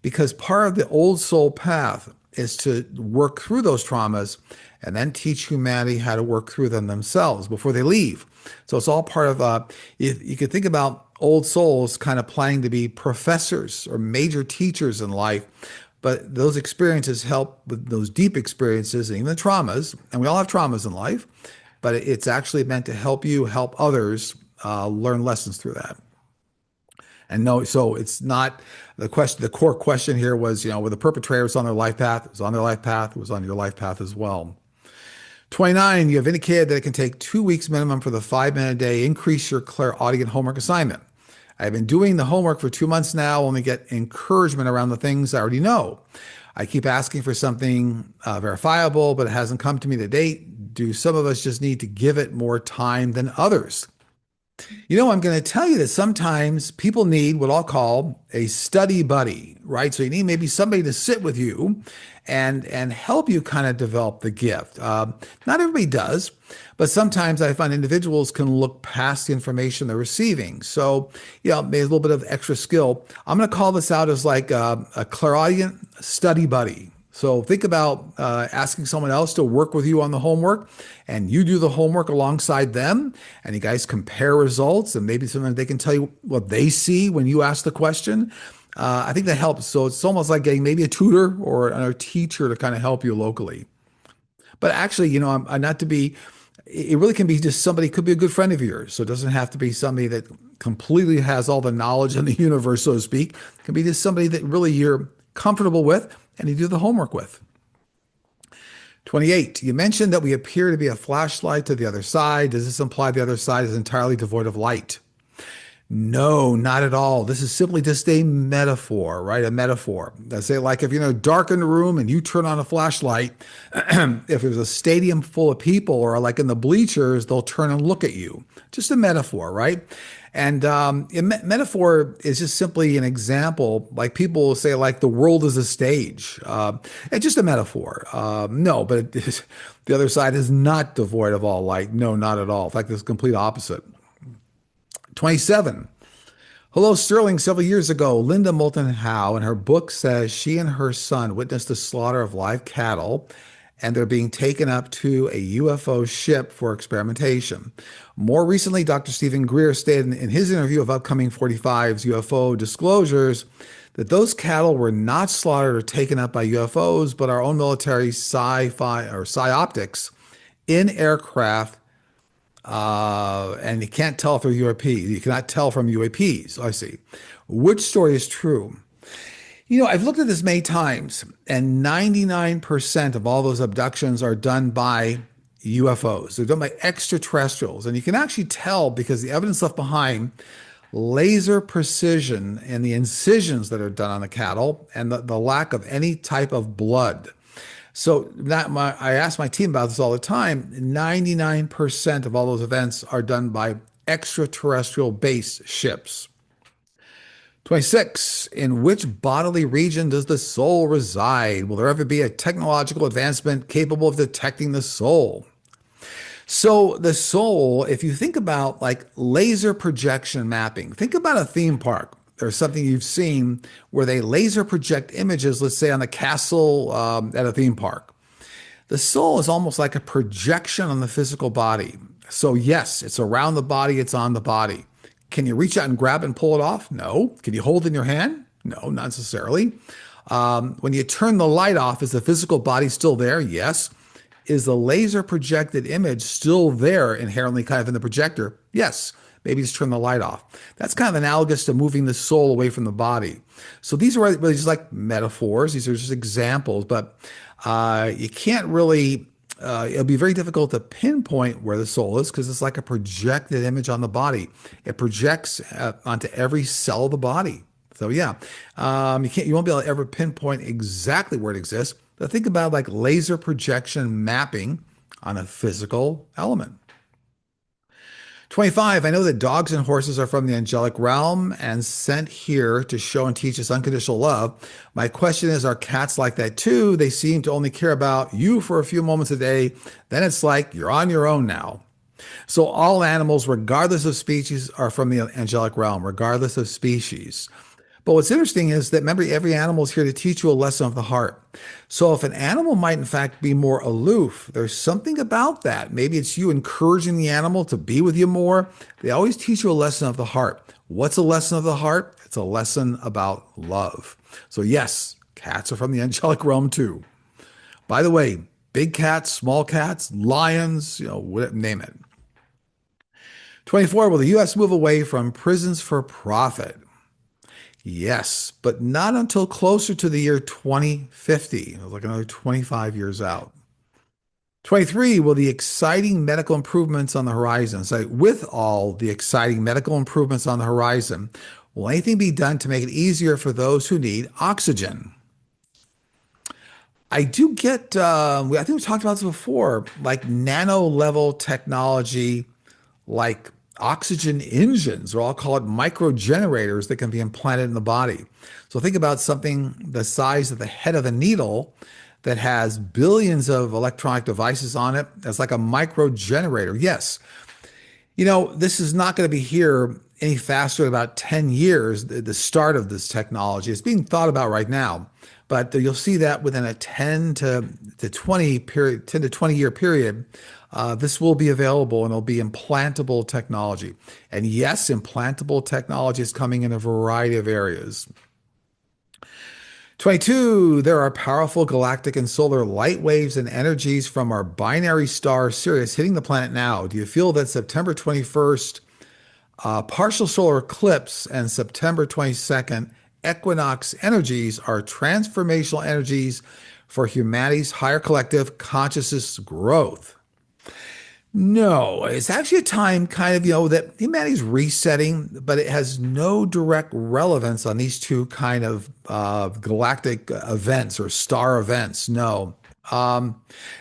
because part of the old soul path is to work through those traumas and then teach humanity how to work through them themselves before they leave. So it's all part of, you could think about old souls kind of planning to be professors or major teachers in life, but those experiences help with those deep experiences and even the traumas, and we all have traumas in life, but it's actually meant to help you help others learn lessons through that. And no, so it's not the question. The core question here was, were the perpetrators on their life path? It was on their life path. It was on your life path as well. 29, you have indicated that it can take 2 weeks minimum for the 5 minute a day. Increase your clairaudient homework assignment. I've been doing the homework for 2 months now, only get encouragement around the things I already know. I keep asking for something verifiable, but it hasn't come to me to date. Do some of us just need to give it more time than others? I'm going to tell you that sometimes people need what I'll call a study buddy, right? So you need maybe somebody to sit with you and help you kind of develop the gift. Not everybody does, but sometimes I find individuals can look past the information they're receiving. So, maybe a little bit of extra skill. I'm going to call this out as like a clairaudient study buddy. So think about asking someone else to work with you on the homework, and you do the homework alongside them, and you guys compare results, and maybe sometimes they can tell you what they see when you ask the question. I think that helps. So it's almost like getting maybe a tutor or a teacher to kind of help you locally. But actually, I'm not to be, it really can be just somebody, could be a good friend of yours. So it doesn't have to be somebody that completely has all the knowledge in the universe, so to speak. It can be just somebody that really you're comfortable with and you do the homework with. 28, you mentioned that we appear to be a flashlight to the other side. Does this imply the other side is entirely devoid of light? No, not at all. This is simply just a metaphor, right? A metaphor. I say, like, if you're in a darkened room and you turn on a flashlight, if there's a stadium full of people or like in the bleachers, they'll turn and look at you. Just a metaphor, right? And metaphor is just simply an example. Like people will say, like, the world is a stage. It's just a metaphor. No, but the other side is not devoid of all light. No, not at all. In fact, it's the complete opposite. 27. Hello, Sterling. Several years ago, Linda Moulton Howe in her book says she and her son witnessed the slaughter of live cattle and they're being taken up to a UFO ship for experimentation. More recently, Dr. Stephen Greer stated in his interview of upcoming 45's UFO disclosures that those cattle were not slaughtered or taken up by UFOs, but our own military sci-fi or psyoptics in aircraft. And you can't tell through UAP. You cannot tell from UAPs. I see. Which story is true? I've looked at this many times, and 99% of all those abductions are done by UFOs. They're done by extraterrestrials. And you can actually tell because the evidence left behind, laser precision in the incisions that are done on the cattle, and the lack of any type of blood. So I ask my team about this all the time. 99% of all those events are done by extraterrestrial base ships. 26. In which bodily region does the soul reside? Will there ever be a technological advancement capable of detecting the soul? So the soul, if you think about like laser projection mapping, think about a theme park. There's something you've seen where they laser project images, let's say on a castle at a theme park. The soul is almost like a projection on the physical body. So yes, it's around the body, it's on the body. Can you reach out and grab it and pull it off? No. Can you hold it in your hand? No, not necessarily. When you turn the light off, is the physical body still there? Yes. Is the laser projected image still there inherently kind of in the projector? Yes. Maybe just turn the light off. That's kind of analogous to moving the soul away from the body. So these are really just like metaphors. These are just examples, but you can't really, it'll be very difficult to pinpoint where the soul is because it's like a projected image on the body. It projects onto every cell of the body. So yeah, you won't be able to ever pinpoint exactly where it exists. But think about like laser projection mapping on a physical element. 25. I know that dogs and horses are from the angelic realm and sent here to show and teach us unconditional love. My question is, are cats like that too? They seem to only care about you for a few moments a day. Then it's like you're on your own now. So all animals, regardless of species, are from the angelic realm, regardless of species. But what's interesting is that remember, every animal is here to teach you a lesson of the heart. So if an animal might in fact be more aloof, there's something about that. Maybe it's you encouraging the animal to be with you more. They always teach you a lesson of the heart. What's a lesson of the heart? It's a lesson about love. So yes, cats are from the angelic realm too. By the way, big cats, small cats, lions, name it. 24, will the U.S. move away from prisons for profit? Yes, but not until closer to the year 2050, like another 25 years out. 23, will the exciting medical improvements on the horizon, so with all the exciting medical improvements on the horizon, will anything be done to make it easier for those who need oxygen? I do get, I think we talked about this before, like nano level technology, like oxygen engines, or I'll call it micro generators that can be implanted in the body. So think about something the size of the head of a needle that has billions of electronic devices on it. That's like a micro generator. Yes. This is not going to be here any faster than about 10 years, the start of this technology. It's being thought about right now, but you'll see that within a 10 to 20 year period, this will be available and it'll be implantable technology. And yes, implantable technology is coming in a variety of areas. 22, there are powerful galactic and solar light waves and energies from our binary star Sirius hitting the planet now. Do you feel that September 21st partial solar eclipse and September 22nd equinox energies are transformational energies for humanity's higher collective consciousness growth? No, it's actually a time kind of, that humanity's resetting, but it has no direct relevance on these two kind of galactic events or star events. No.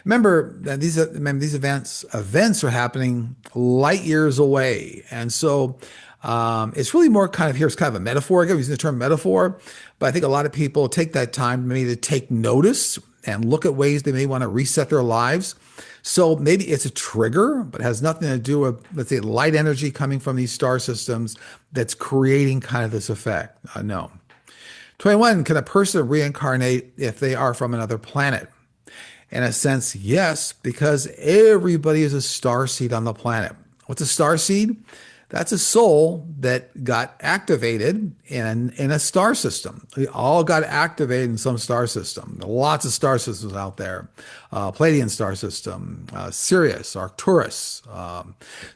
Remember that these events are happening light years away. And so it's really more here's kind of a metaphor. I'm using the term metaphor, but I think a lot of people take that time maybe to take notice and look at ways they may want to reset their lives. So maybe it's a trigger, but it has nothing to do with, let's say, light energy coming from these star systems that's creating kind of this effect. No. 21, can a person reincarnate if they are from another planet? In a sense, yes, because everybody is a star seed on the planet. What's a star seed? That's a soul that got activated in a star system. We all got activated in some star system. Lots of star systems out there. Pleiadian star system, Sirius, Arcturus.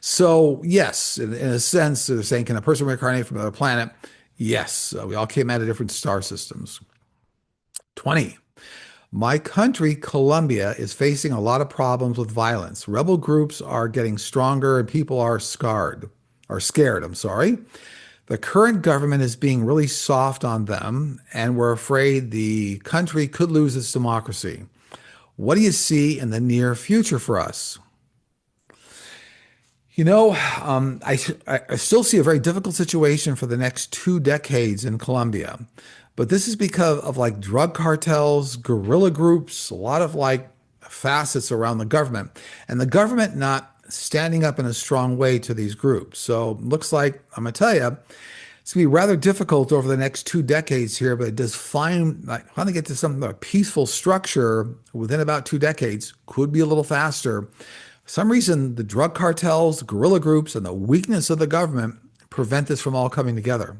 So yes, in a sense, they're saying, can a person reincarnate from another planet? Yes, we all came out of different star systems. 20. My country, Colombia, is facing a lot of problems with violence. Rebel groups are getting stronger and people are scared. The The current government is being really soft on them, and we're afraid the country could lose its democracy. What do you see in the near future for us? You know, I still see a very difficult situation for the next 2 decades in Colombia. But this is because of like drug cartels, guerrilla groups, a lot of like facets around the government, and the government not standing up in a strong way to these groups. So looks like I'm gonna tell you, it's gonna be rather difficult over the next 2 decades here, but it does finally get to some peaceful structure within about 2 decades. Could be a little faster. For some reason, the drug cartels, guerrilla groups, and the weakness of the government prevent this from all coming together.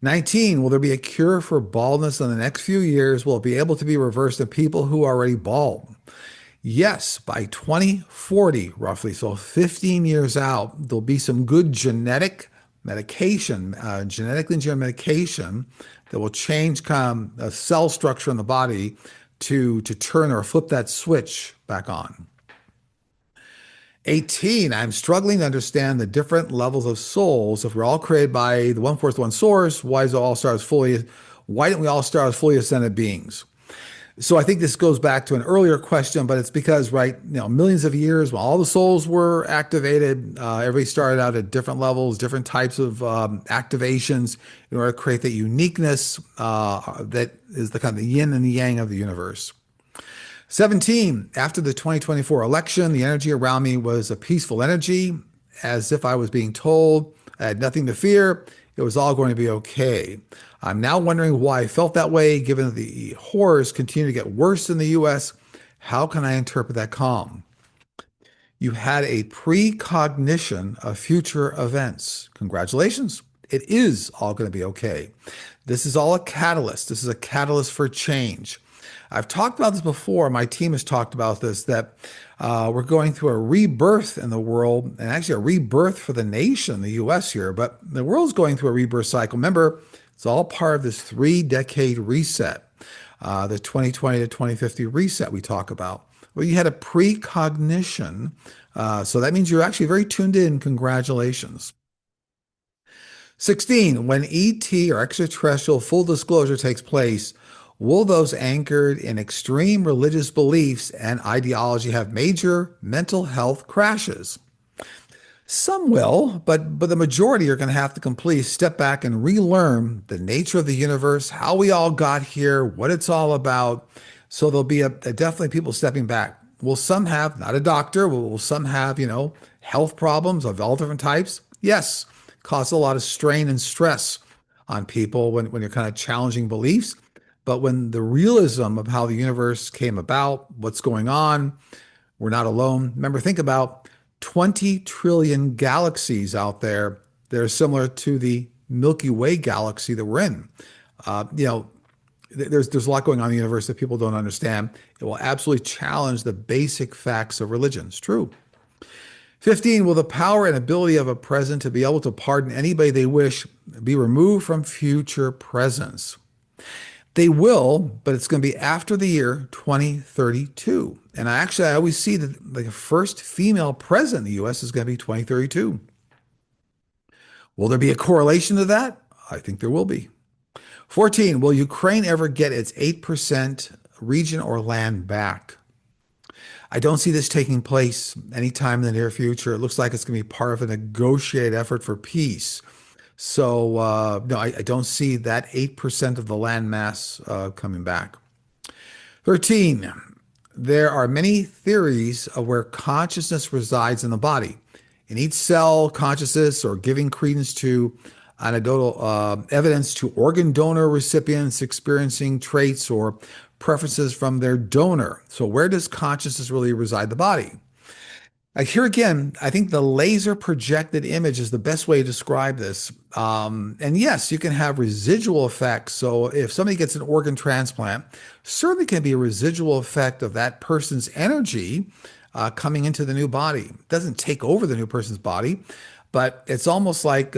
19, will there be a cure for baldness in the next few years? Will it be able to be reversed in people who are already bald? Yes, by 2040, roughly, so 15 years out, there'll be some good genetic medication, genetically engineered medication that will change kind of a cell structure in the body to turn or flip that switch back on. 18, I'm struggling to understand the different levels of souls. If we're all created by the one force, one source, why didn't we all start as fully ascended beings? So I think this goes back to an earlier question, but it's because, right, millions of years when all the souls were activated, everybody started out at different levels, different types of activations in order to create that uniqueness that is the kind of the yin and the yang of the universe. 17, after the 2024 election, the energy around me was a peaceful energy, as if I was being told I had nothing to fear. It was all going to be okay. I'm now wondering why I felt that way, given that the horrors continue to get worse in the US. How can I interpret that calm? You had a precognition of future events. Congratulations. It is all going to be okay. This is all a catalyst. This is a catalyst for change. I've talked about this before. My team has talked about this, that we're going through a rebirth in the world, and actually a rebirth for the nation, the US here, but the world's going through a rebirth cycle. Remember, it's all part of this 3-decade reset, the 2020 to 2050 reset we talk about. Well, you had a precognition, so that means you're actually very tuned in. Congratulations. 16, when ET or extraterrestrial full disclosure takes place, will those anchored in extreme religious beliefs and ideology have major mental health crashes? Some will, but the majority are going to have to completely step back and relearn the nature of the universe, how we all got here, what it's all about. So there'll be definitely people stepping back. Will some have, not a doctor, will some have, health problems of all different types? Yes, cause a lot of strain and stress on people when you're kind of challenging beliefs. But when the realism of how the universe came about, what's going on, we're not alone. Remember, think about 20 trillion galaxies out there that are similar to the Milky Way galaxy that we're in. There's a lot going on in the universe that people don't understand. It will absolutely challenge the basic facts of religion. It's true. 15, will the power and ability of a president to be able to pardon anybody they wish be removed from future presence? They will, but it's going to be after the year 2032. And I always see that the first female president in the US is going to be 2032. Will there be a correlation to that? I think there will be. 14, will Ukraine ever get its 8% region or land back? I don't see this taking place anytime in the near future. It looks like it's going to be part of a negotiated effort for peace. So, no, I don't see that 8% of the land mass coming back. 13, there are many theories of where consciousness resides in the body. In each cell, consciousness, or giving credence to anecdotal evidence to organ donor recipients experiencing traits or preferences from their donor. So where does consciousness really reside in the body? Here again, I think the laser projected image is the best way to describe this. And yes, you can have residual effects. So if somebody gets an organ transplant, certainly can be a residual effect of that person's energy coming into the new body. It doesn't take over the new person's body, but it's almost like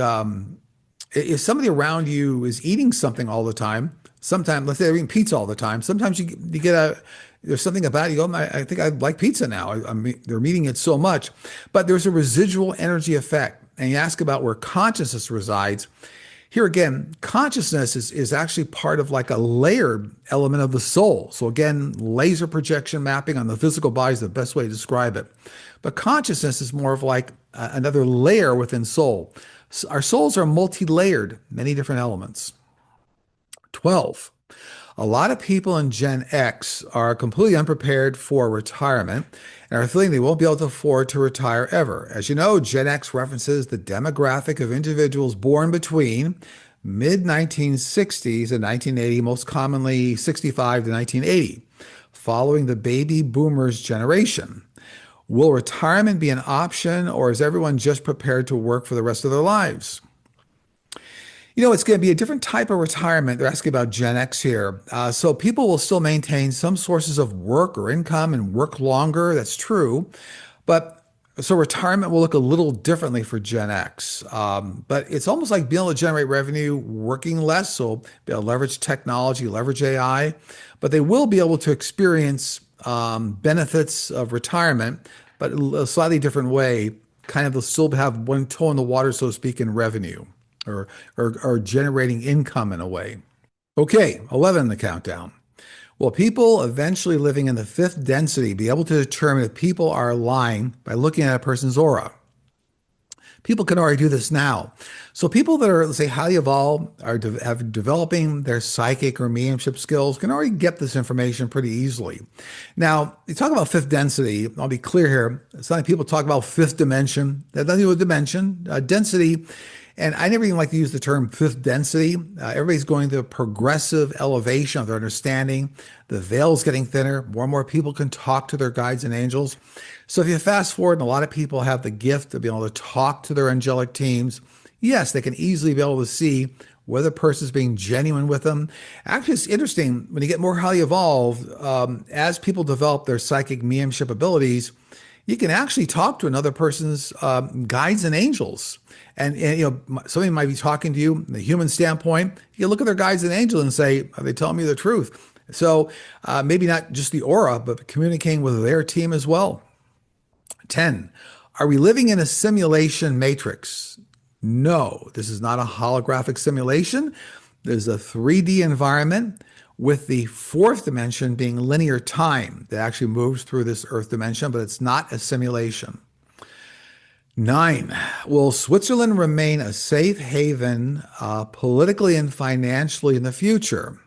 if somebody around you is eating something all the time, sometimes, let's say they're eating pizza all the time, sometimes you get there's something about it, you go, I think I like pizza now. They're eating it so much. But there's a residual energy effect. and you ask about where consciousness resides, here again, consciousness is actually part of like a layered element of the soul. So again, laser projection mapping on the physical body is the best way to describe it. But consciousness is more of like another layer within soul. So our souls are multi-layered, many different elements. 12. A lot of people in Gen X are completely unprepared for retirement and are feeling they won't be able to afford to retire ever. As you know, Gen X references the demographic of individuals born between mid 1960s and 1980, most commonly 65 to 1980, following the baby boomers generation. Will retirement be an option, or is everyone just prepared to work for the rest of their lives? It's going to be a different type of retirement. They're asking about Gen X here. So people will still maintain some sources of work or income and work longer. That's true. But so retirement will look a little differently for Gen X. But it's almost like being able to generate revenue working less. So be able to leverage technology, leverage AI. But they will be able to experience benefits of retirement, but a slightly different way. Kind of they'll still have one toe in the water, so to speak, in revenue. Or generating income in a way. Okay, 11 in the countdown. Will people eventually living in the fifth density be able to determine if people are lying by looking at a person's aura? People can already do this now. So people that are, let's say, highly evolved, are developing their psychic or mediumship skills can already get this information pretty easily. Now, you talk about fifth density. I'll be clear here. It's not like people talk about fifth dimension. That doesn't do with dimension. Density. And I never even like to use the term fifth density. Everybody's going through a progressive elevation of their understanding. The veil's getting thinner. More and more people can talk to their guides and angels. So if you fast forward, and a lot of people have the gift of being able to talk to their angelic teams, yes, they can easily be able to see whether a person's being genuine with them. Actually, it's interesting when you get more highly evolved, as people develop their psychic mediumship abilities, you can actually talk to another person's guides and angels. And somebody might be talking to you from the human standpoint. You look at their guides and angels and say, are they telling me the truth? So maybe not just the aura, but communicating with their team as well. 10, are we living in a simulation matrix? No, this is not a holographic simulation. There's a 3D environment with the fourth dimension being linear time that actually moves through this earth dimension, but it's not a simulation. 9, will Switzerland remain a safe haven politically and financially in the future?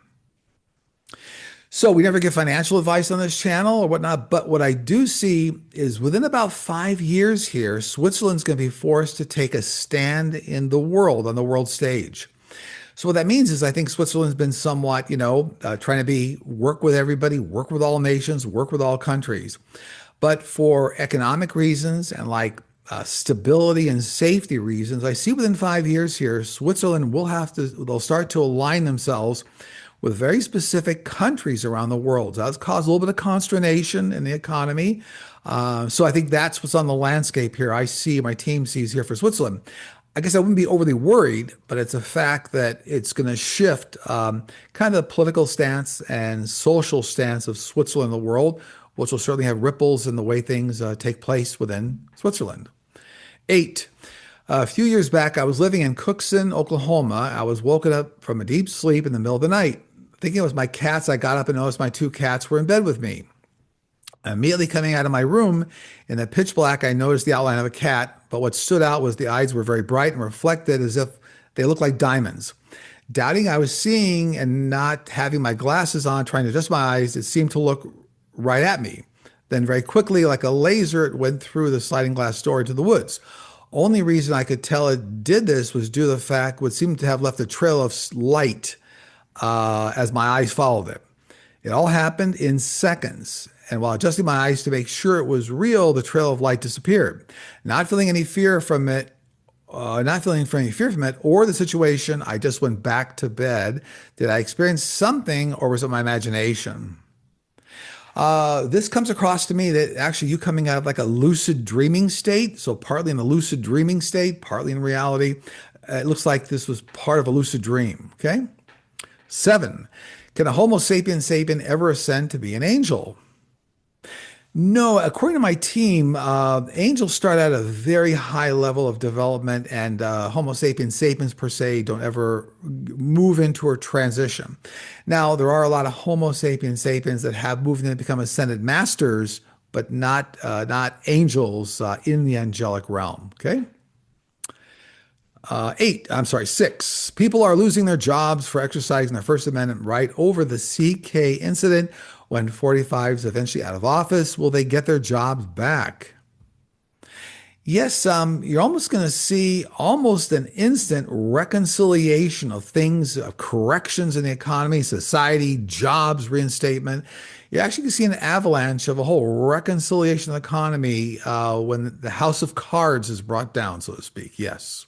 So we never give financial advice on this channel or whatnot, but what I do see is within about 5 years here, Switzerland's going to be forced to take a stand in the world, on the world stage. So what that means is I think Switzerland's been somewhat, trying to work with everybody, work with all nations, work with all countries. But for economic reasons and stability and safety reasons, I see within 5 years here, Switzerland they'll start to align themselves with very specific countries around the world. So that's caused a little bit of consternation in the economy. So I think that's what's on the landscape here. My team sees here for Switzerland. I guess I wouldn't be overly worried, but it's a fact that it's going to shift kind of the political stance and social stance of Switzerland in the world, which will certainly have ripples in the way things take place within Switzerland. 8, a few years back, I was living in Cookson, Oklahoma. I was woken up from a deep sleep in the middle of the night. Thinking it was my cats, I got up and noticed my 2 cats were in bed with me. Immediately coming out of my room, in the pitch black, I noticed the outline of a cat, but what stood out was the eyes were very bright and reflected as if they looked like diamonds. Doubting I was seeing and not having my glasses on, trying to adjust my eyes, it seemed to look right at me. Then very quickly, like a laser, it went through the sliding glass door into the woods. Only reason I could tell it did this was due to the fact what seemed to have left a trail of light as my eyes followed it. It all happened in seconds. And while adjusting my eyes to make sure it was real, the trail of light disappeared. Not feeling any fear from it or the situation, I just went back to bed. Did I experience something, or was it my imagination? This comes across to me that actually you coming out of like a lucid dreaming state. So partly in a lucid dreaming state, partly in reality. It looks like this was part of a lucid dream. Okay. 7, can a Homo sapien sapien ever ascend to be an angel? No, according to my team, angels start at a very high level of development, and Homo sapiens sapiens per se don't ever move into a transition. Now, there are a lot of Homo sapiens sapiens that have moved in and become ascended masters, but not angels in the angelic realm. Okay. I'm sorry, six. People are losing their jobs for exercising their First Amendment right over the CK incident. When 45 is eventually out of office, will they get their jobs back? Yes, you're almost going to see almost an instant reconciliation of things, corrections in the economy, society, jobs, reinstatement. You're actually going to see an avalanche of a whole reconciliation of the economy when the house of cards is brought down, so to speak. Yes.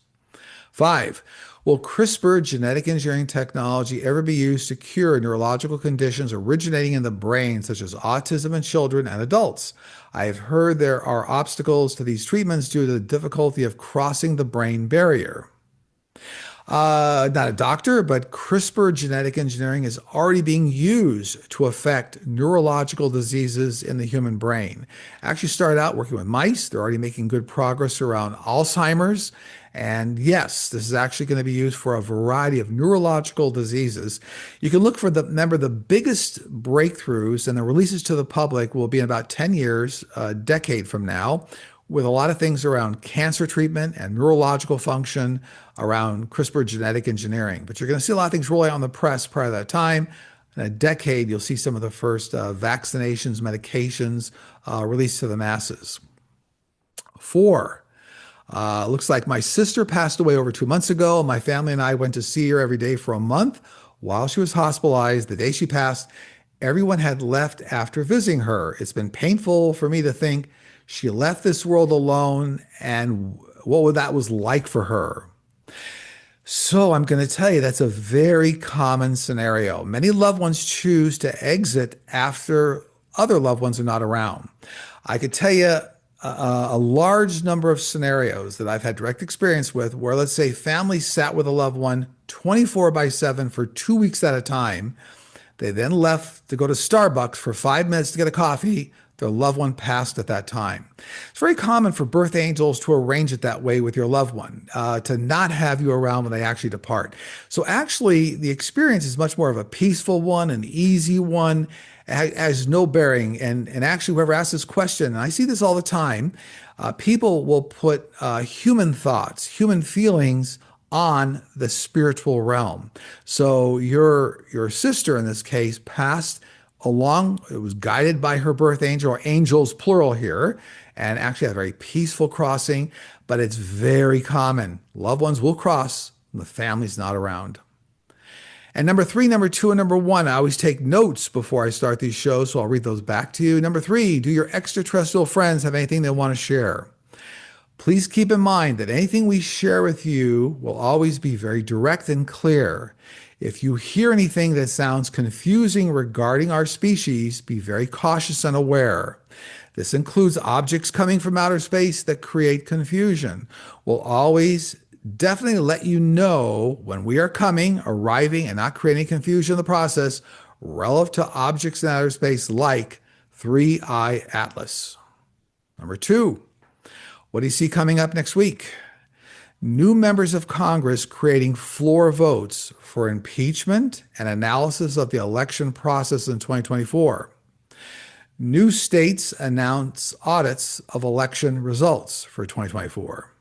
Five, will CRISPR genetic engineering technology ever be used to cure neurological conditions originating in the brain, such as autism in children and adults? I have heard there are obstacles to these treatments due to the difficulty of crossing the brain barrier. Not a doctor, but CRISPR genetic engineering is already being used to affect neurological diseases in the human brain. Actually started out working with mice. They're already making good progress around Alzheimer's. And yes, this is actually going to be used for a variety of neurological diseases. You can look for remember, the biggest breakthroughs and the releases to the public will be in about 10 years, a decade from now, with a lot of things around cancer treatment and neurological function around CRISPR genetic engineering. But you're going to see a lot of things roll out on the press prior to that time. In a decade, you'll see some of the first vaccinations, medications released to the masses. Four, looks like my sister passed away over 2 months ago. My family and I went to see her every day for a month while she was hospitalized. The day she passed, everyone had left after visiting her. It's been painful for me to think she left this world alone and what that was like for her. So I'm going to tell you that's a very common scenario. Many loved ones choose to exit after other loved ones are not around. I could tell you a large number of scenarios that I've had direct experience with where, let's say, families sat with a loved one 24/7 for 2 weeks at a time. They then left to go to Starbucks for 5 minutes to get a coffee. Their loved one passed at that time. It's very common for birth angels to arrange it that way with your loved one, to not have you around when they actually depart. So actually, the experience is much more of a peaceful one, an easy one, has no bearing. And actually, whoever asked this question, and I see this all the time, people will put human thoughts, human feelings on the spiritual realm. So your sister in this case passed along, it was guided by her birth angel, or angels plural here, and actually had a very peaceful crossing, but it's very common. Loved ones will cross when the family's not around. And number three, number two, and number one, I always take notes before I start these shows, so I'll read those back to you. Number three, do your extraterrestrial friends have anything they want to share? Please keep in mind that anything we share with you will always be very direct and clear. If you hear anything that sounds confusing regarding our species, be very cautious and aware. This includes objects coming from outer space that create confusion. We'll always definitely let you know when we are coming, arriving, and not creating confusion in the process relative to objects in outer space like 3I Atlas. Number two, what do you see coming up next week? New members of Congress creating floor votes for impeachment and analysis of the election process in 2024. New states announce audits of election results for 2024.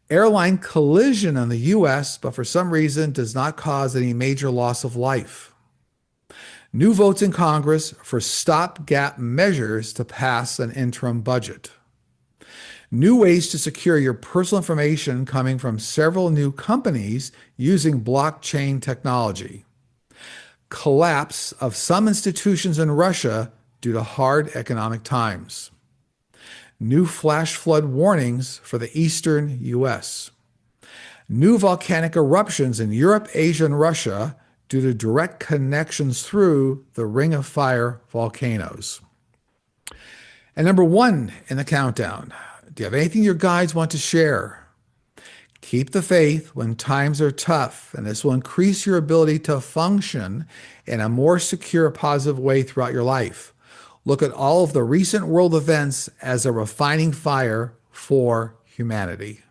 Airline collision in the U.S., but for some reason does not cause any major loss of life. New votes in Congress for stopgap measures to pass an interim budget. New ways to secure your personal information coming from several new companies using blockchain technology. Collapse of some institutions in Russia due to hard economic times. New flash flood warnings for the eastern U.S. New volcanic eruptions in Europe, Asia, and Russia due to direct connections through the Ring of Fire volcanoes. And number one in the countdown. Do you have anything your guides want to share? Keep the faith when times are tough, and this will increase your ability to function in a more secure, positive way throughout your life. look at all of the recent world events as a refining fire for humanity.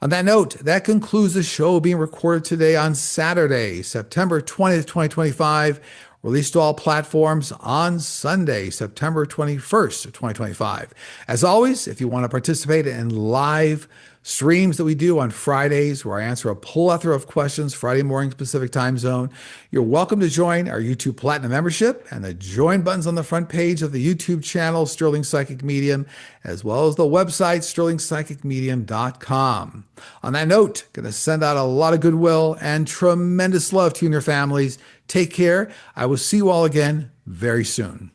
On that note, that concludes the show being recorded today on Saturday, September 20th, 2025, released to all platforms on Sunday, September 21st, 2025. As always, if you want to participate in live streams that we do on Fridays, where I answer a plethora of questions Friday morning Pacific time zone, you're welcome to join our YouTube Platinum membership, and the join buttons on the front page of the YouTube channel, Sterling Psychic Medium, as well as the website, sterlingpsychicmedium.com. On that note, going to send out a lot of goodwill and tremendous love to you and your families. Take care. I will see you all again very soon.